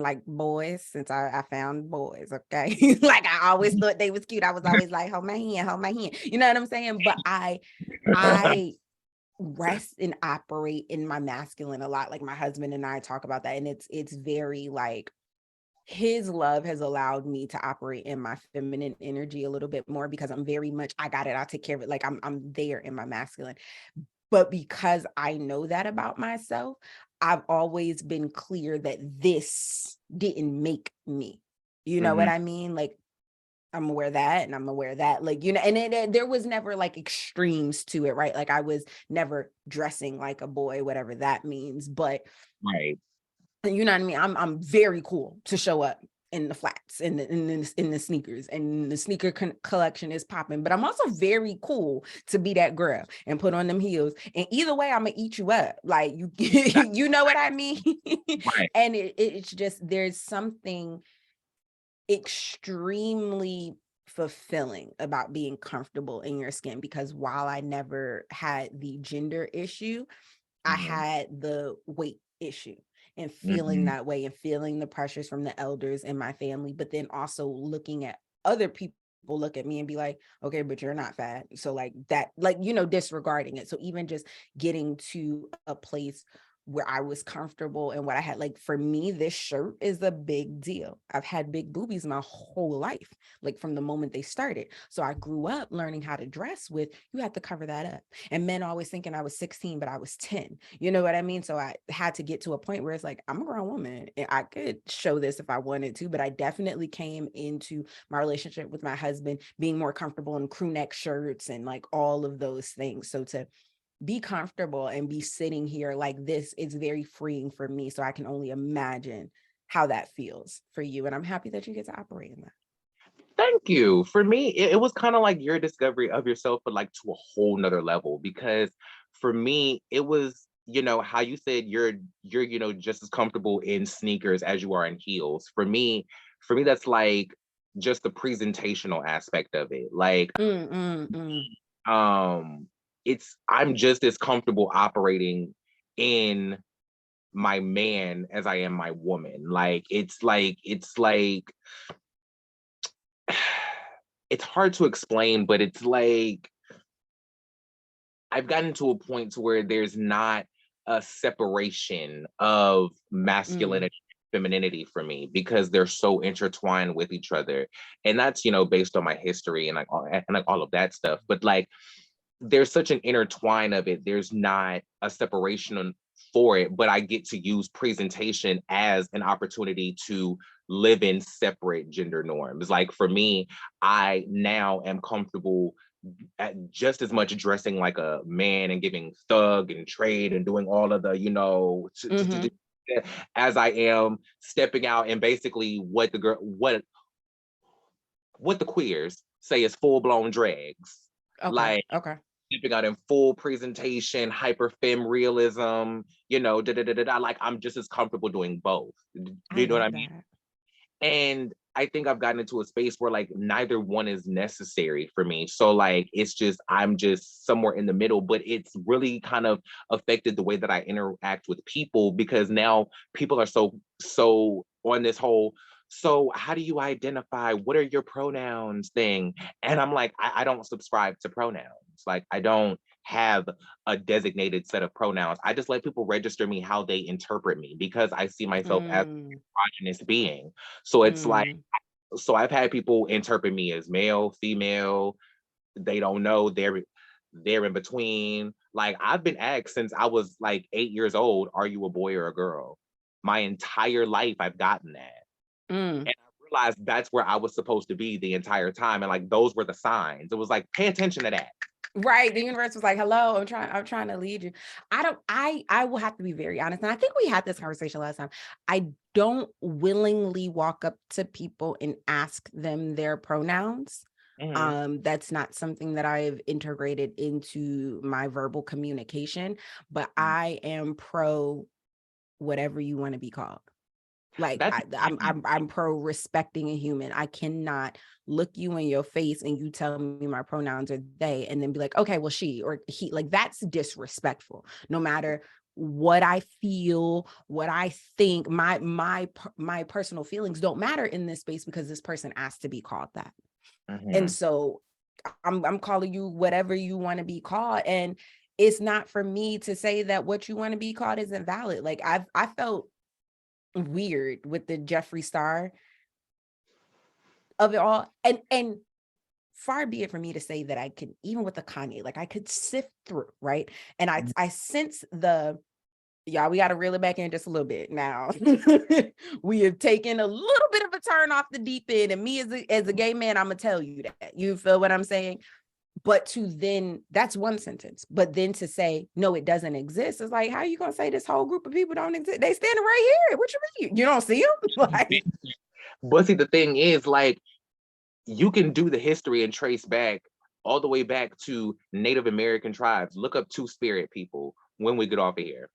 Speaker 2: like boys since I found boys. Okay. Like I always thought they was cute. I was always like, hold my hand. You know what I'm saying? But I rest and operate in my masculine a lot. Like my husband and I talk about that. And it's very like his love has allowed me to operate in my feminine energy a little bit more, because I'm very much, I got it, I'll take care of it. Like I'm there in my masculine. But because I know that about myself, I've always been clear that this didn't make me. You know what
Speaker 1: Mhm.
Speaker 2: I mean? Like I'm aware of that and I'm aware of that. Like, you know, and there was never like extremes to it, right? Like I was never dressing like a boy, whatever that means. But
Speaker 1: Right.
Speaker 2: you know what I mean? I'm very cool to show up in the flats, in the sneakers, and the sneaker collection is popping. But I'm also very cool to be that girl and put on them heels. And either way, I'm gonna eat you up. Like you, you know what I mean?
Speaker 1: Right.
Speaker 2: And it's just, there's something extremely fulfilling about being comfortable in your skin, because while I never had the gender issue, I
Speaker 1: Mhm.
Speaker 2: had the weight issue, and feeling
Speaker 1: Mhm.
Speaker 2: that way and feeling the pressures from the elders in my family, but then also looking at other people look at me and be like, okay, but you're not fat. So like that, like, you know, disregarding it. So even just getting to a place where I was comfortable and what I had, like for me, this shirt is a big deal. I've had big boobies my whole life, like from the moment they started. So I grew up learning how to dress with, you have to cover that up. And men always thinking I was 16, but I was 10. You know what I mean? So I had to get to a point where it's like, I'm a grown woman and I could show this if I wanted to, but I definitely came into my relationship with my husband being more comfortable in crew neck shirts and like all of those things. So to be comfortable and be sitting here like this, it's very freeing for me. So I can only imagine how that feels for you. And I'm happy that you get to operate in that.
Speaker 1: Thank you. For me, it was kind of like your discovery of yourself, but like to a whole nother level. Because for me, it was, you know, how you said you're, you know, just as comfortable in sneakers as you are in heels. For me, that's like just the presentational aspect of it. Like,
Speaker 2: Mm, mm, mm.
Speaker 1: um, I'm just as comfortable operating in my man as I am my woman. It's like it's hard to explain, but it's like I've gotten to a point to where there's not a separation of
Speaker 2: Mm.
Speaker 1: masculinity and femininity for me because they're so intertwined with each other. And that's, you know, based on my history and like all of that stuff. But like there's such an intertwine of it. There's not a separation for it, but I get to use presentation as an opportunity to live in separate gender norms. Like for me, I now am comfortable at just as much dressing like a man and giving thug and trade and doing all of the, you know,
Speaker 2: Mm-hmm.
Speaker 1: as I am stepping out and basically what the queers say is full blown drags.
Speaker 2: Okay.
Speaker 1: Like
Speaker 2: Okay.
Speaker 1: stepping out in full presentation, hyper femme realism, Like I'm just as comfortable doing both. Do
Speaker 2: I
Speaker 1: you know what
Speaker 2: love
Speaker 1: I mean?
Speaker 2: that.
Speaker 1: And I think I've gotten into a space where like neither one is necessary for me. So like it's just I'm just somewhere in the middle, but it's really kind of affected the way that I interact with people because now people are so on this whole so how do you identify what are your pronouns thing? And I'm like, I don't subscribe to pronouns. Like I don't have a designated set of pronouns. I just let people register me how they interpret me because I see myself as
Speaker 2: Mm,
Speaker 1: an androgynous being. So it's like,
Speaker 2: mm.
Speaker 1: so I've had people interpret me as male, female. They don't know they're in between. Like I've been asked since I was like 8 years old, are you a boy or a girl? My entire life I've gotten that.
Speaker 2: Mm.
Speaker 1: And I realized that's where I was supposed to be the entire time. And like those were the signs. It was like, pay attention to that.
Speaker 2: Right. The universe was like, hello, I'm trying to lead you. I will have to be very honest. And I think we had this conversation last time. I don't willingly walk up to people and ask them their pronouns.
Speaker 1: Mhm.
Speaker 2: That's not something that I've integrated into my verbal communication, but I am pro whatever you want to be called. Like
Speaker 1: That's
Speaker 2: I'm pro respecting a human. I cannot look you in your face and you tell me my pronouns are they and then be like, okay, well, she or he. Like that's disrespectful. No matter what I feel, what I think, my personal feelings don't matter in this space because this person asked to be called that. And
Speaker 1: Mhm.
Speaker 2: so I'm calling you whatever you want to be called. And it's not for me to say that what you want to be called isn't valid. Like I felt weird with the Jeffree Star of it all. And far be it for me to say that I can, even with the Kanye, like I could sift through, right? And I sense y'all, we got to reel it back in just a little bit now. We have taken a little bit of a turn off the deep end. And me as a gay man, I'm gonna tell you that. You feel what I'm saying? But to then, that's one sentence. But then to say, no, it doesn't exist, is like, how are you gonna say this whole group of people don't exist? They standing right here. What you mean? You don't see them? Like,
Speaker 1: But see, the thing is, like, you can do the history and trace back all the way back to Native American tribes. Look up two spirit people when we get off of here.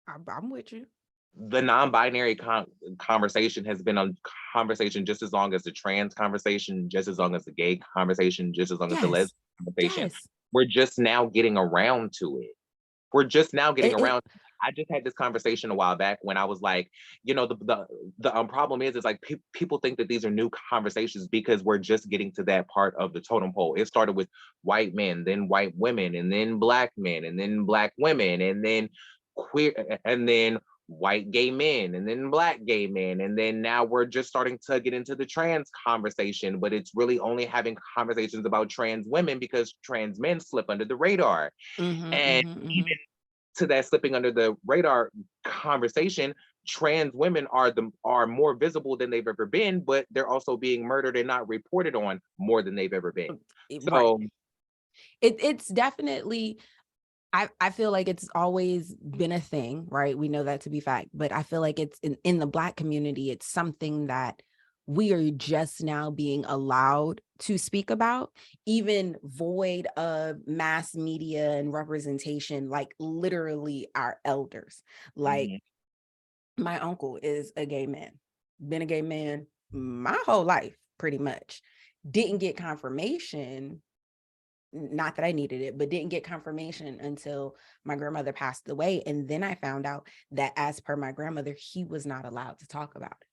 Speaker 2: I'm with you.
Speaker 1: The non-binary conversation has been a conversation just as long as the trans conversation, just as long as the gay conversation, just as long as the lesbian
Speaker 2: Yes.
Speaker 1: conversation.
Speaker 2: Yes.
Speaker 1: We're just now getting around to it. We're just now getting
Speaker 2: It,
Speaker 1: around. I just had this conversation a while back when I was like, the problem is like people think that these are new conversations because we're just getting to that part of the totem pole. It started with white men, then white women, and then black men, and then black women, and then queer, and then white gay men, and then black gay men, and then now we're just starting to get into the trans conversation, but it's really only having conversations about trans women because trans men slip under the radar.
Speaker 2: mhm,
Speaker 1: And
Speaker 2: mhm,
Speaker 1: even
Speaker 2: mhm.
Speaker 1: to that slipping under the radar conversation, trans women are more visible than they've ever been, but they're also being murdered and not reported on more than they've ever been.
Speaker 2: Right.
Speaker 1: So
Speaker 2: It's definitely, I feel like it's always been a thing, right? We know that to be fact, but I feel like it's in the Black community, it's something that we are just now being allowed to speak about, even void of mass media and representation, like literally our elders. Like
Speaker 1: mhm,
Speaker 2: my uncle is a gay man, been a gay man my whole life, pretty much. Didn't get confirmation, not that I needed it, but didn't get confirmation until my grandmother passed away. And then I found out that as per my grandmother, he was not allowed to talk about it.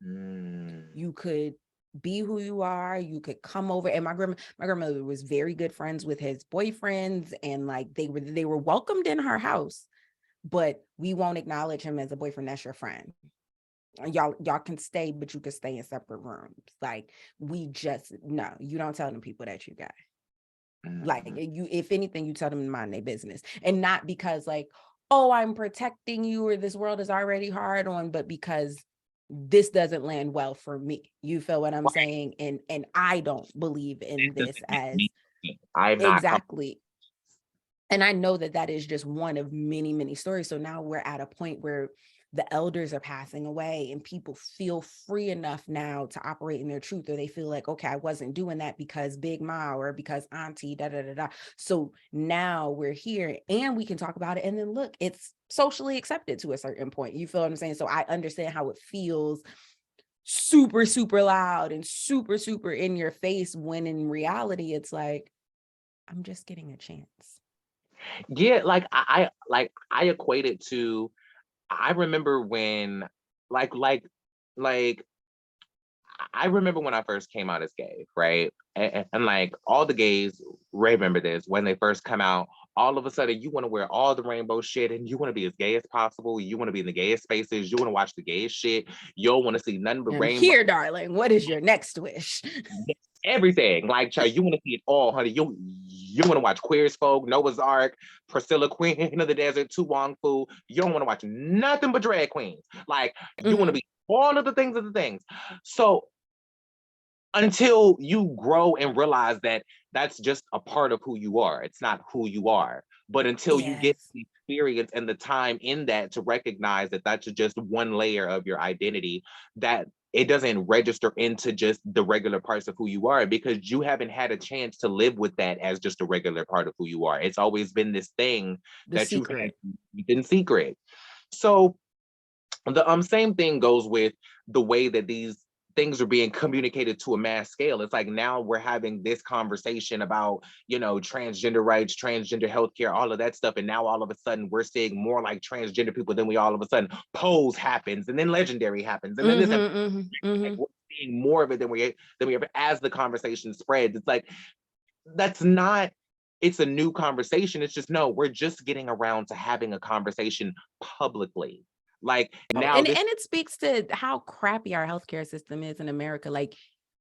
Speaker 1: mm,
Speaker 2: You could be who you are, you could come over. And my grandmother was very good friends with his boyfriends, and like they were welcomed in her house, but we won't acknowledge him as a boyfriend. That's your friend. Y'all can stay, but you can stay in separate rooms. Like we just no, you don't tell them people that you got. Like
Speaker 1: mm.
Speaker 2: you, if anything, you tell them to mind their business. And not because like, oh, I'm protecting you or this world is already hard on, but because this doesn't land well for me. You feel what I'm saying? And I don't believe in
Speaker 1: This
Speaker 2: this
Speaker 1: doesn't make
Speaker 2: as
Speaker 1: me. I'm not comfortable.
Speaker 2: exactly. And I know that that is just one of many, many stories. So now we're at a point where the elders are passing away and people feel free enough now to operate in their truth, or they feel like, okay, I wasn't doing that because Big Ma or because Auntie, da, da, da, da. So now we're here and we can talk about it. And then look, it's socially accepted to a certain point. You feel what I'm saying? So I understand how it feels super, super loud and super, super in your face, when in reality, it's like, I'm just getting a chance.
Speaker 1: Yeah, like I equate it to, I remember when like I remember when I first came out as gay, right? And like all the gays remember this, when they first come out, all of a sudden you want to wear all the rainbow shit and you want to be as gay as possible. You want to be in the gayest spaces. You want to watch the gayest shit. You don't want to see nothing but
Speaker 2: And
Speaker 1: rainbow.
Speaker 2: here, darling, what is your next wish?
Speaker 1: Everything. Like, child, you want to see it all, honey. You want to watch Queer as Folk, Noah's Ark, Priscilla, Queen of the Desert, Tu Wong Fu. You don't want to watch nothing but drag queens. Like, you want to be all of the things. So until you grow and realize that that's just a part of who you are, it's not who you are. But until you get
Speaker 2: Yes.
Speaker 1: the experience and the time in that to recognize that that's just one layer of your identity, that it doesn't register into just the regular parts of who you are, because you haven't had a chance to live with that as just a regular part of who you are. It's always been this thing
Speaker 2: The
Speaker 1: that you've had
Speaker 2: secret.
Speaker 1: in secret. So the same thing goes with the way that these things are being communicated to a mass scale. It's like now we're having this conversation about, transgender rights, transgender healthcare, all of that stuff. And now all of a sudden we're seeing more like transgender people than we all of a sudden Pose happens, and then Legendary happens, and then this happens. Like, we're seeing more of it than we ever, as the conversation spreads. It's like, that's not, it's a new conversation. It's just, no, we're just getting around to having a conversation publicly. Like
Speaker 2: Oh,
Speaker 1: now
Speaker 2: and
Speaker 1: this,
Speaker 2: it speaks to how crappy our healthcare system is in America. Like,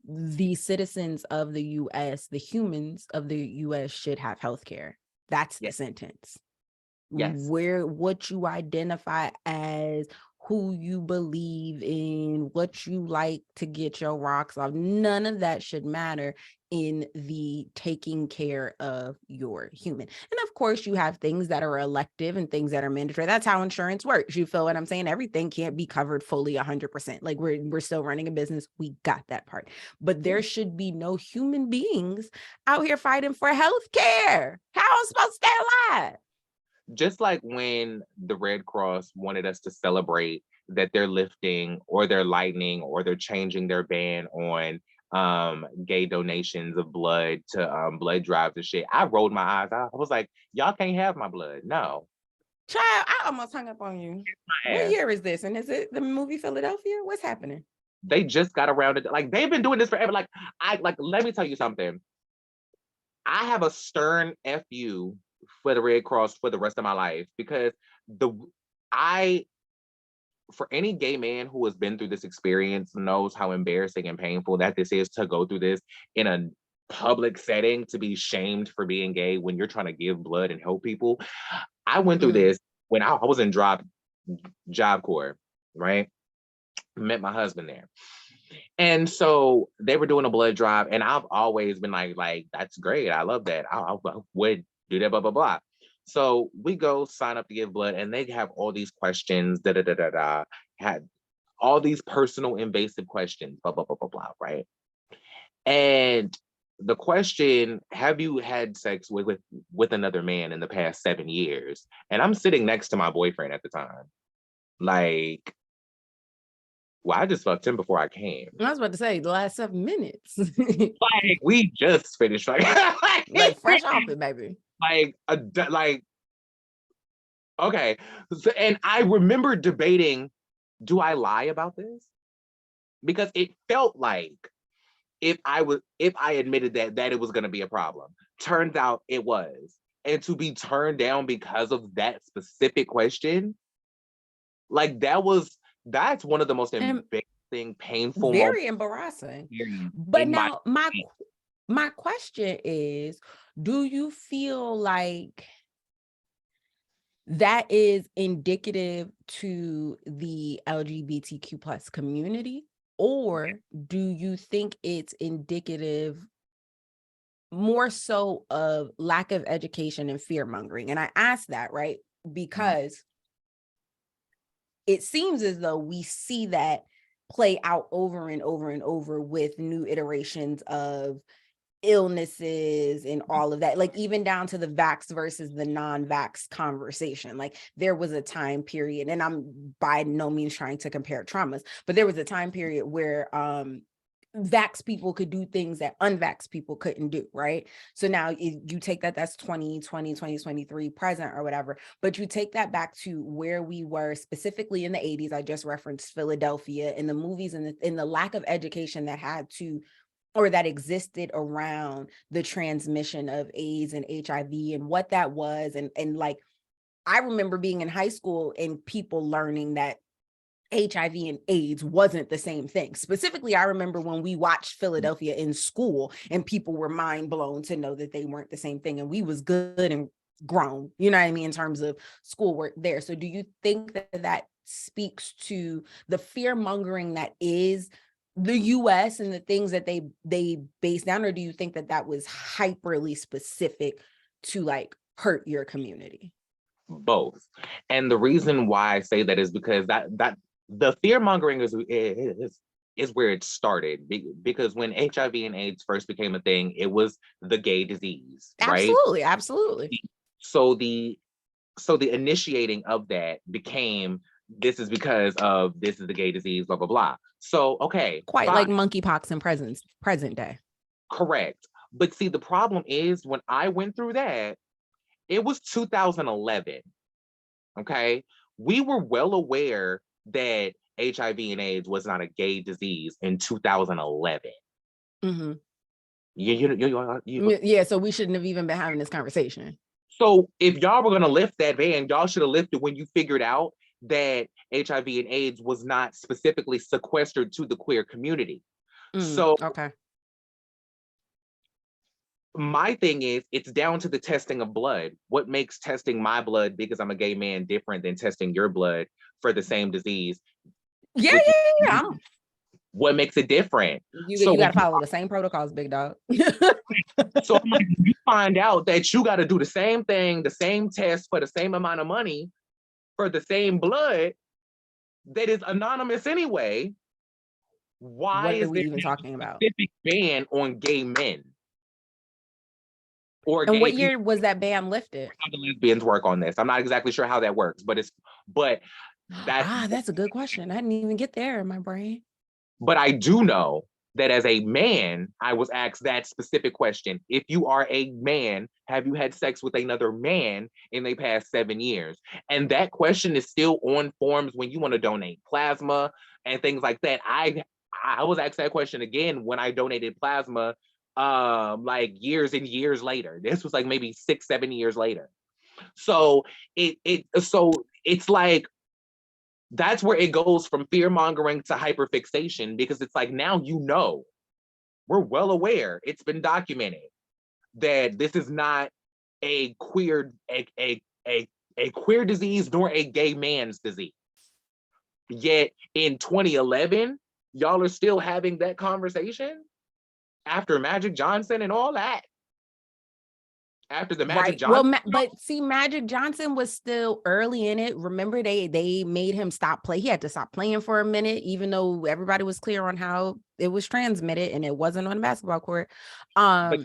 Speaker 2: the citizens of the US, the humans of the US should have healthcare. That's the
Speaker 1: yes,
Speaker 2: sentence.
Speaker 1: yes.
Speaker 2: What you identify as, who you believe in, what you like to get your rocks off, none of that should matter in the taking care of your human. And of course, you have things that are elective and things that are mandatory. That's how insurance works. You feel what I'm saying? Everything can't be covered fully 100%. Like, we're still running a business. We got that part. But there should be no human beings out here fighting for health care. How am I supposed to stay alive?
Speaker 1: Just like when the Red Cross wanted us to celebrate that they're lifting or they're lightening or they're changing their ban on gay donations of blood to blood drives and shit, I rolled my eyes. I was like, y'all can't have my blood. No.
Speaker 2: Child, I almost hung up on you.
Speaker 1: My
Speaker 2: What
Speaker 1: ass.
Speaker 2: year is this? And is it the movie Philadelphia? What's happening?
Speaker 1: They just got around it. Like, they've been doing this forever. Like, let me tell you something. I have a stern FU for the Red Cross for the rest of my life, because the I for any gay man who has been through this experience knows how embarrassing and painful that this is, to go through this in a public setting, to be shamed for being gay when you're trying to give blood and help people. I went through this when I was in Job Corps, right? Met my husband there. And so they were doing a blood drive, and I've always been like, that's great. I love that. I would do that, blah, blah, blah. So we go sign up to give blood, and they have all these questions, da da da da da, had all these personal invasive questions, blah, blah, blah, blah, blah, right? And the question, have you had sex with another man in the past 7 years? And I'm sitting next to my boyfriend at the time. Like, well, I just fucked him before I came.
Speaker 2: I was about to say the last 7 minutes.
Speaker 1: Like, we just finished, like,
Speaker 2: Like fresh off it, baby.
Speaker 1: like, okay. So, and I remember debating, do I lie about this? Because it felt like if I admitted that it was going to be a problem. Turns out it was. And to be turned down because of that specific question, like, that's one of the most embarrassing, painful moments
Speaker 2: Very embarrassing. But
Speaker 1: in my
Speaker 2: now my question is, do you feel like that is indicative to the LGBTQ plus community, or do you think it's indicative more so of lack of education and fear mongering. And I ask that, right? Because it seems as though we see that play out over and over and over with new iterations of illnesses and all of that, like even down to the vax versus the non-vax conversation. Like there was a time period, and I'm by no means trying to compare traumas, but there was a time period where vax people could do things that unvax people couldn't do, right? So now you take that, that's 2020, 2023 present or whatever, but you take that back to where we were specifically in the 80s. I just referenced Philadelphia, in the movies, and in the lack of education that had to, or that existed around the transmission of AIDS and HIV and what that was. And like, I remember being in high school and people learning that HIV and AIDS wasn't the same thing. Specifically, I remember when we watched Philadelphia in school and people were mind blown to know that they weren't the same thing. And we was good and grown, you know what I mean, in terms of schoolwork there. So do you think that that speaks to the fear mongering that is the US and the things that they base down, or do you think that that was hyperly specific to like hurt your community?
Speaker 1: Both. And the reason why I say that is because that the fear mongering is where it started. Because when HIV and AIDS first became a thing, it was the gay disease, right?
Speaker 2: Absolutely.
Speaker 1: So the initiating of that became, this is because of, this is the gay disease, blah blah blah. So okay,
Speaker 2: Quite
Speaker 1: fine.
Speaker 2: like monkeypox in present day.
Speaker 1: Correct. But see, the problem is when I went through that, it was 2011. Okay. We were well aware that HIV and AIDS was not a gay disease in 2011.
Speaker 2: Mm-hmm.
Speaker 1: Yeah,
Speaker 2: so we shouldn't have even been having this conversation.
Speaker 1: So if y'all were going to lift that ban, y'all should have lifted when you figured out that HIV and AIDS was not specifically sequestered to the queer community. So
Speaker 2: okay.
Speaker 1: My thing is, it's down to the testing of blood. What makes testing my blood, because I'm a gay man, different than testing your blood for the same disease?
Speaker 2: Yeah.
Speaker 1: What makes it different?
Speaker 2: You got to follow the same protocols, big dog.
Speaker 1: So I'm like, you find out that you got to do the same thing, the same test for the same amount of money for the same blood that is anonymous anyway. Why
Speaker 2: what
Speaker 1: is
Speaker 2: are we
Speaker 1: there
Speaker 2: even talking about?
Speaker 1: A specific ban on gay men? Or
Speaker 2: and what year was that ban lifted?
Speaker 1: How the lesbians work on this? I'm not exactly sure how that works, but that's
Speaker 2: a good question. I didn't even get there in my brain.
Speaker 1: But I do know that as a man, I was asked that specific question. If you are a man, have you had sex with another man in the past 7 years? And that question is still on forms when you want to donate plasma and things like that. I was asked that question again when I donated plasma, like years and years later. This was like maybe 6-7 years later. So it's like, that's where it goes from fear mongering to hyperfixation, because it's like, now we're well aware, it's been documented that this is not a queer disease nor a gay man's disease. Yet in 2011, y'all are still having that conversation after Magic Johnson and all that. After the Magic Johnson.
Speaker 2: Well, but see, Magic Johnson was still early in it. Remember, they made him stop play. He had to stop playing for a minute, even though everybody was clear on how it was transmitted and it wasn't on a basketball court.
Speaker 1: But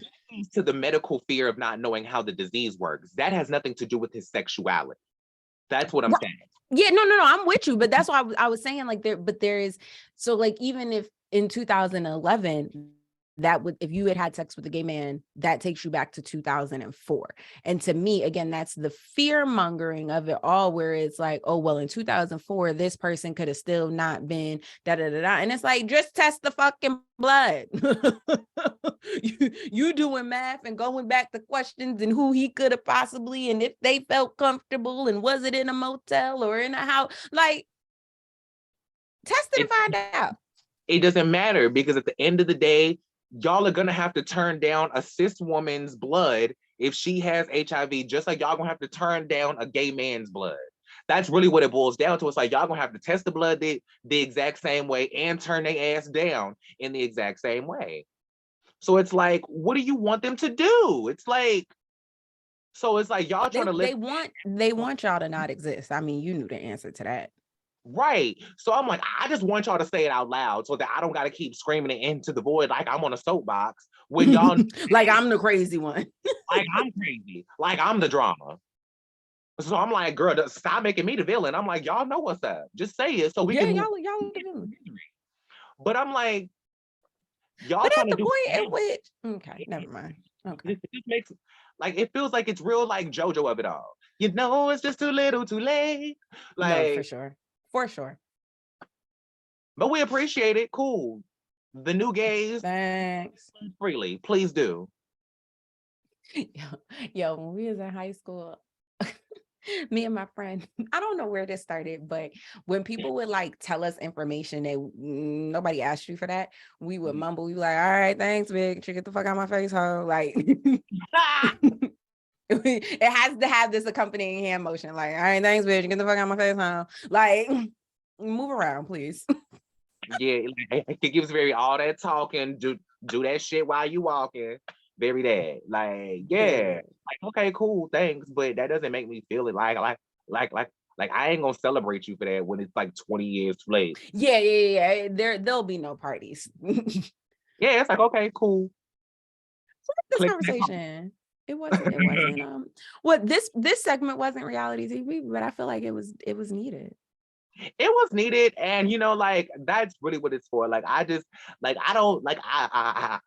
Speaker 1: to the medical fear of not knowing how the disease works, that has nothing to do with his sexuality. That's what I'm saying.
Speaker 2: Yeah, no, I'm with you, but that's why I was saying, like, there is, so like, even if in 2011, that would, if you had sex with a gay man, that takes you back to 2004. And to me, again, that's the fear mongering of it all, where it's like, oh, well, in 2004, this person could have still not been And it's like, just test the fucking blood. you doing math and going back to questions and who he could have possibly, and if they felt comfortable, and was it in a motel or in a house? Like, test it and find out.
Speaker 1: It doesn't matter, because at the end of the day, y'all are gonna have to turn down a cis woman's blood if she has HIV, just like y'all gonna have to turn down a gay man's blood. That's really what it boils down to. It's like, y'all gonna have to test the blood the exact same way and turn their ass down in the exact same way. So it's like, what do you want them to do? It's like, so it's like y'all trying to live.
Speaker 2: They want y'all to not exist. I mean, you knew the answer to that.
Speaker 1: Right. So I'm like, I just want y'all to say it out loud so that I don't got to keep screaming it into the void like I'm on a soapbox when y'all
Speaker 2: like I'm the crazy one.
Speaker 1: like I'm crazy, like I'm the drama. So I'm like, girl, stop making me the villain. I'm like, y'all know what's up. Just say it so we
Speaker 2: Yeah,
Speaker 1: can move.
Speaker 2: y'all the villain.
Speaker 1: But I'm like, y'all
Speaker 2: But
Speaker 1: trying
Speaker 2: at
Speaker 1: to
Speaker 2: the
Speaker 1: do
Speaker 2: point at which, okay, never mind. Okay.
Speaker 1: it just makes like it feels like it's real like JoJo of it all. You know, it's just too little, too late.
Speaker 2: No, for
Speaker 1: Like,
Speaker 2: sure. For sure.
Speaker 1: but we appreciate it. Cool. The new gays,
Speaker 2: Thanks.
Speaker 1: freely, please do.
Speaker 2: Yo, when we was in high school, me and my friend, I don't know where this started, but when people would like tell us information that nobody asked you for that, we would mumble. We were like, all right, thanks, bitch. You get the fuck out of my face, ho. Like it has to have this accompanying hand motion. Like, all right, thanks, bitch. You get the fuck out of my face, ho. Like, move around, please.
Speaker 1: Yeah, it gives very all that talking, do that shit while you walking. Very that. Like, yeah. Like, okay, cool, thanks. But that doesn't make me feel it like I ain't gonna celebrate you for that when it's like 20 years too late.
Speaker 2: Yeah. There'll be no parties.
Speaker 1: Yeah, it's like, okay, cool.
Speaker 2: This
Speaker 1: Click.
Speaker 2: conversation. It wasn't what this segment wasn't reality TV, but I feel like it was needed.
Speaker 1: It was needed, and you know, like that's really what it's for. Like I just like I don't like I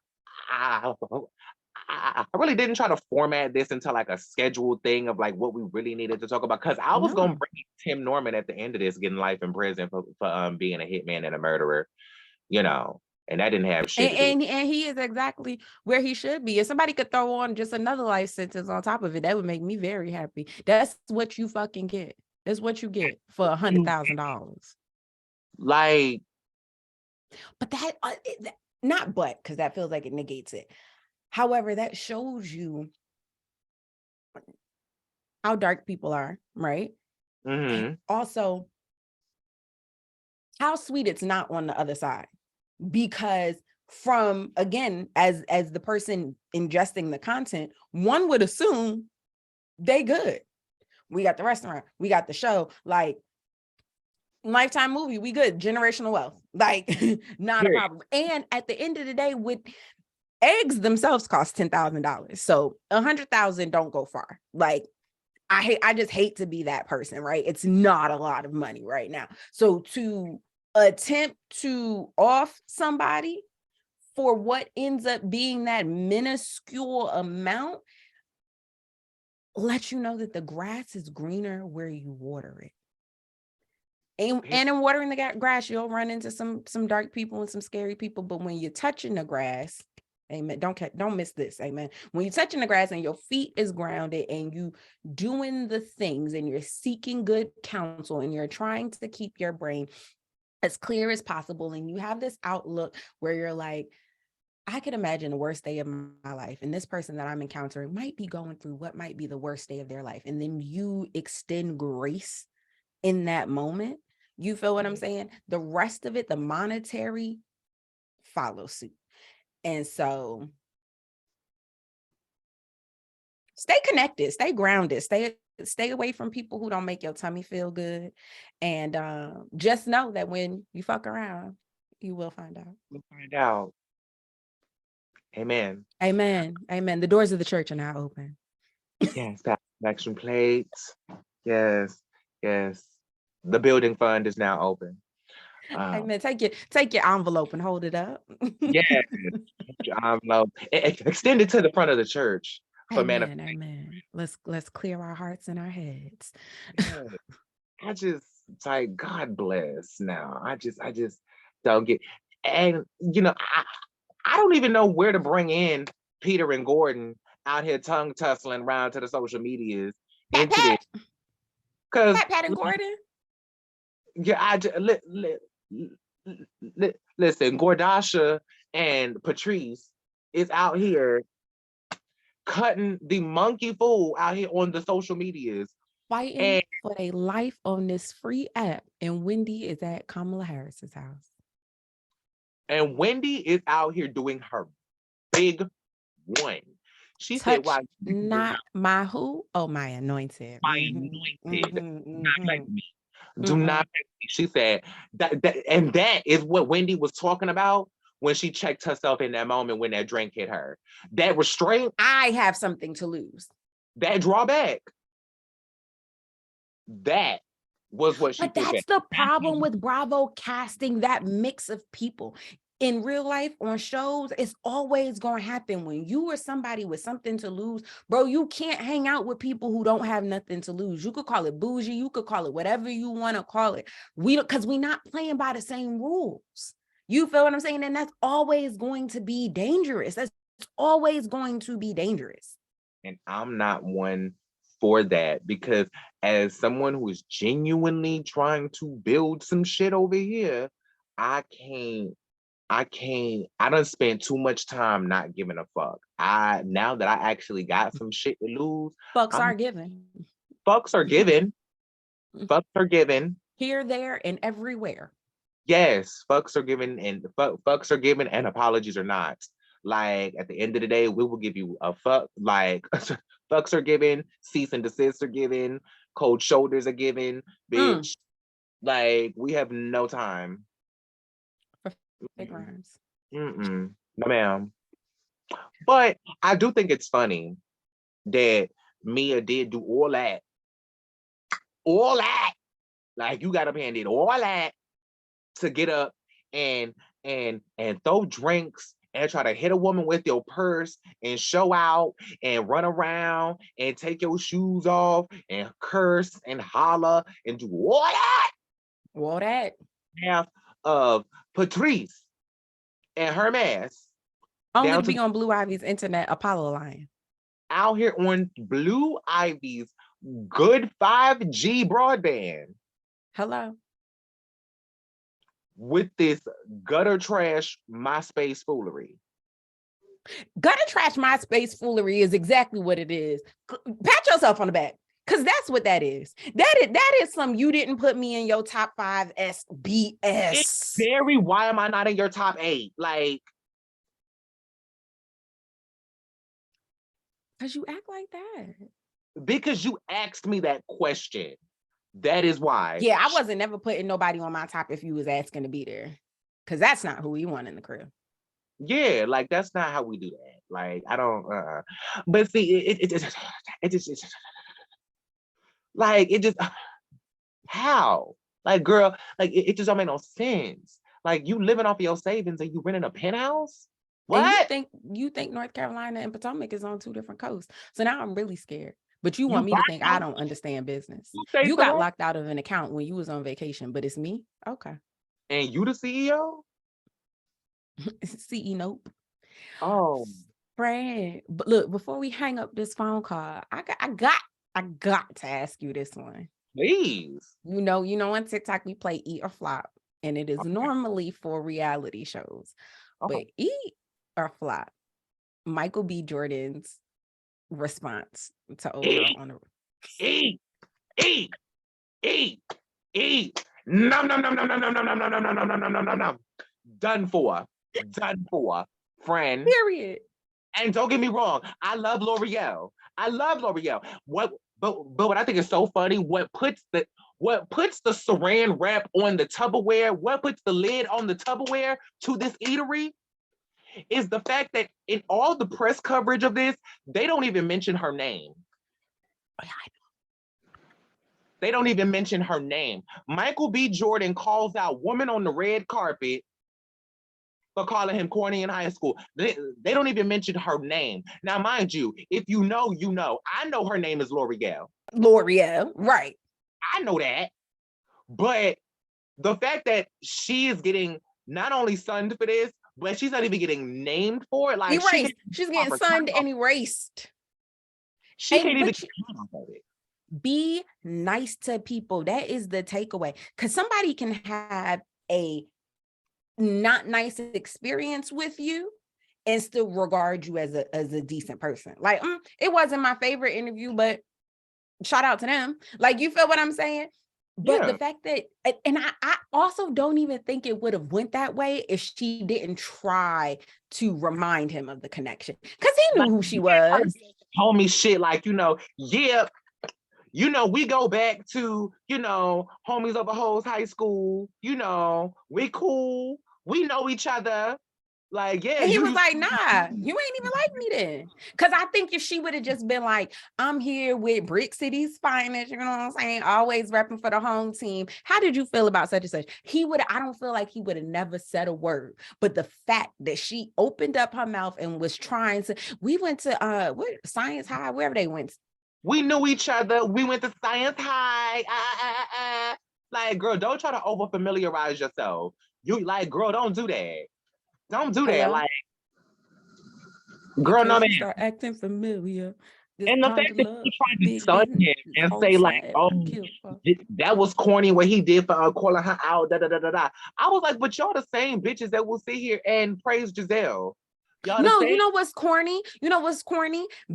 Speaker 1: I really didn't try to format this into like a scheduled thing of like what we really needed to talk about because I was gonna
Speaker 2: No.
Speaker 1: bring Tim Norman at the end of this getting life in prison for being a hitman and a murderer, you know, and that didn't have shit to do.
Speaker 2: And he is exactly where he should be. If somebody could throw on just another life sentence on top of it, that would make me very happy. That's what you fucking get. That's what you get for $100,000.
Speaker 1: Like,
Speaker 2: But not but because that feels like it negates it. However, that shows you how dark people are, right?
Speaker 1: mm-hmm.
Speaker 2: Also, how sweet it's not on the other side. Because from again, as the person ingesting the content, one would assume they good. We got the restaurant, we got the show, like Lifetime movie, we good, generational wealth, like not a problem. And at the end of the day, with eggs themselves cost $10,000, so 100,000 don't go far. Like I just hate to be that person, right? It's not a lot of money right now. So to attempt to off somebody for what ends up being that minuscule amount lets you know that the grass is greener where you water it. And in watering the grass, you'll run into some dark people and some scary people. But when you're touching the grass, amen, don't miss this, amen. When you're touching the grass and your feet is grounded and you doing the things and you're seeking good counsel and you're trying to keep your brain as clear as possible and you have this outlook where you're like, I could imagine the worst day of my life, and this person that I'm encountering might be going through what might be the worst day of their life, and then you extend grace in that moment. You feel what I'm saying? The rest of it, the monetary, follow suit. And so stay connected, stay grounded, stay away from people who don't make your tummy feel good. And just know that when you fuck around, you will find out.
Speaker 1: We'll find out. Amen.
Speaker 2: Amen. Amen. The doors of the church are now open.
Speaker 1: Yes, action plates. Yes, yes. The building fund is now open.
Speaker 2: Amen. Take your envelope and hold it up.
Speaker 1: Yes, your envelope. Extend it to the front of the church for
Speaker 2: Amen.
Speaker 1: manifestation.
Speaker 2: Amen. Let's clear our hearts and our heads.
Speaker 1: Yeah. I just like God bless now. I just don't get and you know, I don't even know where to bring in Peter and Gordon out here tongue tussling around to the social medias
Speaker 2: Pat
Speaker 1: into this.
Speaker 2: Pat.
Speaker 1: Because
Speaker 2: Pat and Gordon.
Speaker 1: yeah, listen, Gordasha and Patrice is out here cutting the monkey fool out here on the social medias.
Speaker 2: Fighting
Speaker 1: And
Speaker 2: for their life on this free app. And Wendy is at Kamala Harris's house.
Speaker 1: Wendy is out here doing her big one. She said,
Speaker 2: Touch
Speaker 1: "Why
Speaker 2: not my who? Oh, my anointed.
Speaker 1: my anointed, not like me. Do not like me." She said and that is what Wendy was talking about when she checked herself in that moment when that drink hit her. That restraint,
Speaker 2: I have something to lose.
Speaker 1: that drawback, that was what she
Speaker 2: But
Speaker 1: put
Speaker 2: that's
Speaker 1: back.
Speaker 2: the problem with Bravo casting that mix of people. In real life, on shows, it's always going to happen. When you are somebody with something to lose, bro, you can't hang out with people who don't have nothing to lose. You could call it bougie, you could call it whatever you want to call it. Because we're not playing by the same rules. You feel what I'm saying? And that's always going to be dangerous. That's always going to be dangerous.
Speaker 1: And I'm not one for that, because as someone who is genuinely trying to build some shit over here, I done spent too much time not giving a fuck. Now that I actually got some shit to lose,
Speaker 2: Fucks are given.
Speaker 1: Fucks are given. Fucks are given.
Speaker 2: Here, there, and everywhere.
Speaker 1: Yes, fucks are given, and fucks are given, and apologies are not. Like, at the end of the day, we will give you a fuck. Like, fucks are given, cease and desist are given, cold shoulders are given, bitch. Like, we have no time.
Speaker 2: Big rhymes.
Speaker 1: No, ma'am. But I do think it's funny that Mia did do all that. All that. Like, you got up here and did all that to get up and throw drinks and try to hit a woman with your purse and show out and run around and take your shoes off and curse and holler and do all that.
Speaker 2: All that.
Speaker 1: Half of Patrice and her mess.
Speaker 2: Only to be on Blue Ivy's internet Apollo line.
Speaker 1: Out here on Blue Ivy's good 5G broadband.
Speaker 2: Hello.
Speaker 1: With this gutter trash MySpace foolery.
Speaker 2: Gutter trash MySpace foolery is exactly what it is. Pat yourself on the back, because that's what that is. That is some you didn't put me in your top 5 SBS.
Speaker 1: It's very, why am I not in your top 8? Like,
Speaker 2: because you act like that.
Speaker 1: Because you asked me that question. That is why.
Speaker 2: Yeah, I wasn't never putting nobody on my top if you was asking to be there. Because that's not who we want in the crib.
Speaker 1: Yeah, like, that's not how we do that. Like, I don't, but see, it just, like, it just, how? Like, girl, like, it just don't make no sense. Like, you living off of your savings and you renting a penthouse? What?
Speaker 2: And you think North Carolina and Potomac is on 2 different coasts. So now I'm really scared. But you want me to think I don't understand business. You got locked out of an account when you was on vacation, but it's me? Okay.
Speaker 1: And you the CEO?
Speaker 2: CEO nope.
Speaker 1: Oh.
Speaker 2: Fred, but look, before we hang up this phone call, I got to ask you this one.
Speaker 1: Please.
Speaker 2: You know on TikTok we play Eat or Flop, and it is normally for reality shows. But Eat or Flop, Michael B. Jordan's response to Oprah on the
Speaker 1: eat. Nom. Done for, friend.
Speaker 2: Period.
Speaker 1: And don't get me wrong, I love L'Oreal. But what I think is so funny, what puts the saran wrap on the Tupperware, what puts the lid on the Tupperware to this eatery, is the fact that in all the press coverage of this, they don't even mention her name. They don't even mention her name. Michael B. Jordan calls out woman on the red carpet for calling him corny in high school. They don't even mention her name. Now, mind you, if you know, you know. I know her name is L'Oreal.
Speaker 2: L'Oreal, right.
Speaker 1: I know that. But the fact that she is getting not only sunned for this, but she's not even getting named for it. Like,
Speaker 2: erased. She's getting sunned and erased.
Speaker 1: She can't even get off of it.
Speaker 2: Be nice to people. That is the takeaway. Because somebody can have a not nice experience with you and still regard you as a decent person. Like, it wasn't my favorite interview, but shout out to them. Like, you feel what I'm saying? But the fact that, and I also don't even think it would have went that way if she didn't try to remind him of the connection, because he knew who she was.
Speaker 1: Homie shit, like, yeah, we go back to, homies over hoes high school, we cool, we know each other. Like, yeah.
Speaker 2: And he was like, nah, you ain't even like me then. Because I think if she would have just been like, I'm here with Brick City's finest, you know what I'm saying? Always repping for the home team. How did you feel about such and such? I don't feel like he would have never said a word. But the fact that she opened up her mouth and was trying to, we went to Science High, wherever they went.
Speaker 1: We knew each other. We went to Science High. Like, girl, don't try to over familiarize yourself. You like, girl, don't do that. Don't do that. Like, girl, no man.
Speaker 2: Start acting familiar.
Speaker 1: And the fact that he tried to stun him and say like, oh, that was corny what he did for calling her out. I was like, but y'all the same bitches that will sit here and praise Giselle.
Speaker 2: No, you know what's corny?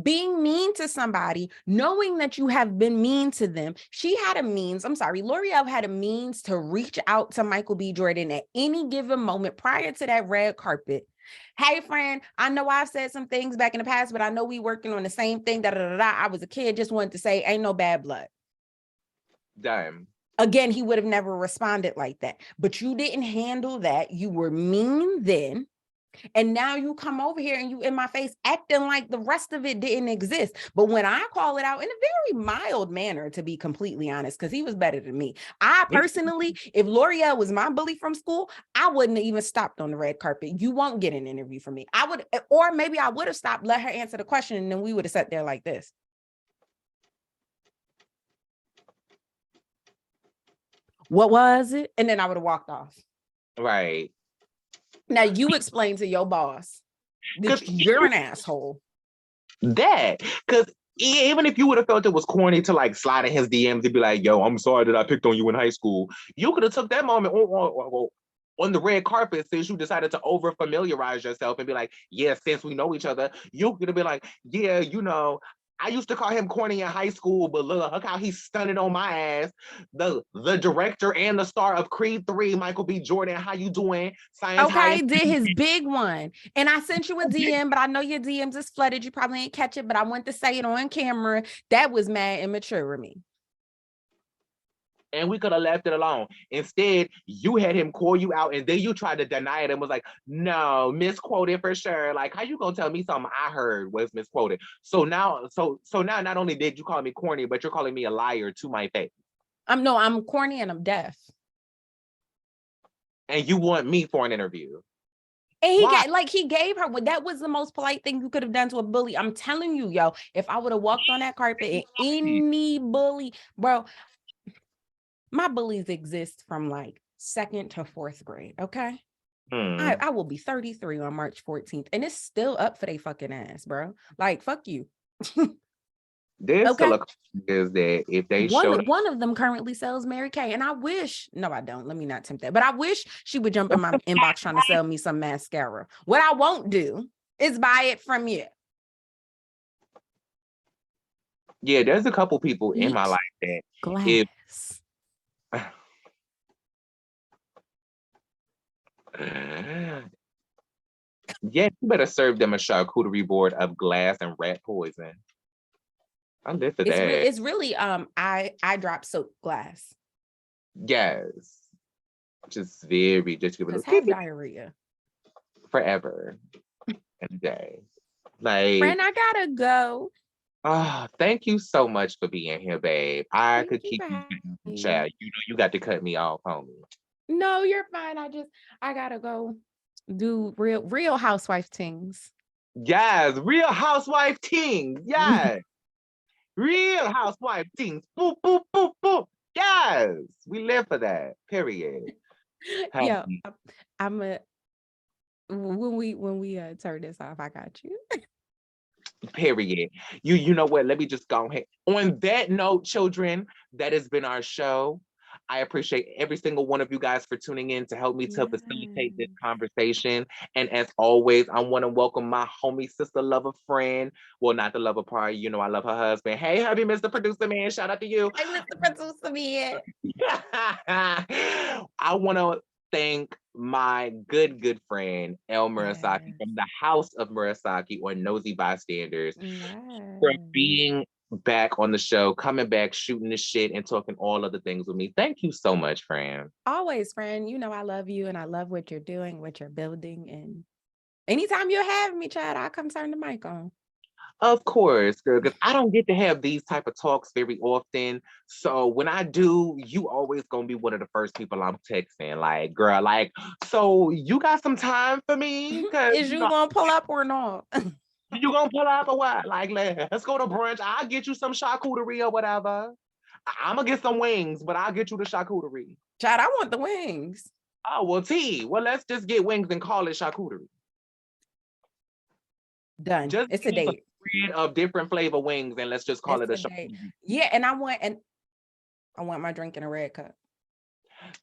Speaker 2: Being mean to somebody, knowing that you have been mean to them. L'Oreal had a means to reach out to Michael B. Jordan at any given moment prior to that red carpet. Hey, friend, I know I've said some things back in the past, but I know we working on the same thing. I was a kid, just wanted to say, ain't no bad blood.
Speaker 1: Damn.
Speaker 2: Again, he would have never responded like that. But you didn't handle that. You were mean then. And now you come over here and you in my face acting like the rest of it didn't exist. But when I call it out in a very mild manner, to be completely honest, because he was better than me. I personally, if L'Oreal was my bully from school, I wouldn't have even stopped on the red carpet. You won't get an interview from me. I would, or maybe I would have stopped, let her answer the question, and then we would have sat there like this. What was it? And then I would have walked off.
Speaker 1: Right.
Speaker 2: Now you explain to your boss that you're an asshole.
Speaker 1: That, because even if you would have felt it was corny to like slide in his DMs and be like, yo, I'm sorry that I picked on you in high school, you could have took that moment on the red carpet since you decided to over familiarize yourself and be like, yeah, since we know each other, you could have been like, yeah, I used to call him corny in high school, but look how he's stunning on my ass. The director and the star of Creed 3, Michael B. Jordan, how you doing?
Speaker 2: Science High did his big one. And I sent you a DM, but I know your DMs is flooded. You probably ain't catch it, but I want to say it on camera. That was mad immature of me.
Speaker 1: And we could have left it alone. Instead, you had him call you out, and then you tried to deny it and was like, no, misquoted for sure. Like, how you gonna tell me something I heard was misquoted? So now not only did you call me corny, but you're calling me a liar to my face.
Speaker 2: I'm corny and I'm deaf.
Speaker 1: And you want me for an interview.
Speaker 2: And he gave her, that was the most polite thing you could have done to a bully. I'm telling you, yo, if I would have walked on that carpet and any bully, bro, my bullies exist from like 2nd to 4th grade. Okay. I will be 33 on March 14th, and it's still up for they fucking ass, bro. Like, fuck you.
Speaker 1: There's still a is that if they
Speaker 2: one of them currently sells Mary Kay, and I wish, no, I don't. Let me not tempt that, but I wish she would jump in my inbox trying to sell me some mascara. What I won't do is buy it from you.
Speaker 1: Yeah, there's a couple people in my life that
Speaker 2: glass.
Speaker 1: Yeah, you better serve them a charcuterie board of glass and rat poison. I live for that.
Speaker 2: It's really eye drop soap glass.
Speaker 1: Yes, just very just give it a
Speaker 2: have diarrhea
Speaker 1: forever and a day. Like,
Speaker 2: friend, I gotta go.
Speaker 1: Oh, thank you so much for being here, babe. I could keep you chat. You got to cut me off, homie.
Speaker 2: No, you're fine. I gotta go do real housewife things.
Speaker 1: Yes, real housewife things. Yes. Real housewife things. Boop, boop, boop, boop. Yes. We live for that. Period.
Speaker 2: Yeah, I'm when we turn this off, I got you.
Speaker 1: Period. You know what? Let me just go ahead. On that note, children, that has been our show. I appreciate every single one of you guys for tuning in to help me to facilitate this
Speaker 2: Yes.
Speaker 1: conversation. And as always, I want to welcome my homie, sister, lover, friend. Well, not the lover part. You know, I love her husband. Hey, hubby, Mr. Producer Man. Shout out to you.
Speaker 2: Hey, Mr. Producer Man.
Speaker 1: I want to thank my good friend, Elle Murasaki
Speaker 2: Yes.
Speaker 1: from the House of Murasaki or Nosy Bystanders for
Speaker 2: Yes.
Speaker 1: being back on the show, coming back, shooting the shit, and talking all of the things with me. Thank you so much, friend.
Speaker 2: Always, friend. You know I love you and I love what you're doing, what you're building. And anytime you're having me, Chad, I'll come turn the mic on.
Speaker 1: Of course, girl, because I don't get to have these type of talks very often. So when I do, you always gonna be one of the first people I'm texting. Like, girl, like, so you got some time for me? Cause
Speaker 2: Is you gonna pull up or not?
Speaker 1: you gonna pull up or what? Like, let's go to brunch. I'll get you some charcuterie or whatever. I'm gonna get some wings, but I'll get you the charcuterie.
Speaker 2: Chad, I want the wings.
Speaker 1: Oh, well, well, let's just get wings and call it charcuterie.
Speaker 2: Done.
Speaker 1: Just
Speaker 2: It's a
Speaker 1: give us
Speaker 2: date.
Speaker 1: a spread of different flavor wings and let's just call
Speaker 2: It's
Speaker 1: it a
Speaker 2: a date.
Speaker 1: charcuterie.
Speaker 2: Yeah, and I want my drink in a red cup.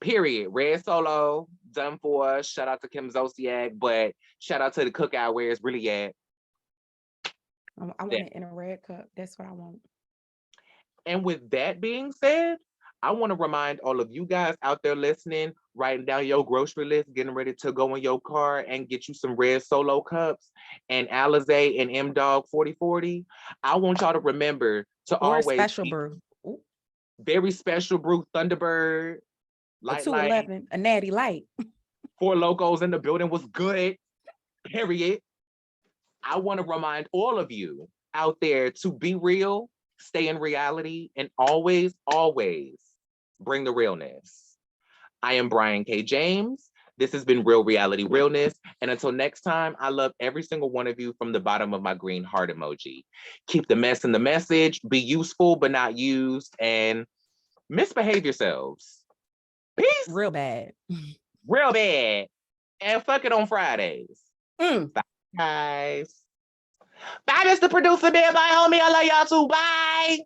Speaker 1: Period. Red Solo, done for. Shout out to Kim Zosiak, but shout out to the cookout where it's really at.
Speaker 2: I want it in a red cup. That's what I want.
Speaker 1: And with that being said, I want to remind all of you guys out there listening, writing down your grocery list, getting ready to go in your car and get you some red Solo cups and Alizé and M Dog 4040. I want y'all to remember to
Speaker 2: Or a
Speaker 1: always
Speaker 2: special brew. Ooh,
Speaker 1: very special brew Thunderbird,
Speaker 2: a
Speaker 1: Light
Speaker 2: 211, a natty light.
Speaker 1: Four Locos in the building was good. Period. I want to remind all of you out there to be real, stay in reality, and always, always bring the realness. I am Brian K. James. This has been Real Reality Realness. And until next time, I love every single one of you from the bottom of my green heart emoji. Keep the mess in the message, be useful but not used, and misbehave yourselves. Peace.
Speaker 2: Real bad.
Speaker 1: Real bad. And fuck it on Fridays.
Speaker 2: Mm.
Speaker 1: Bye, guys. Bye, Mr. Producer Man. Bye, homie. I love y'all too. Bye.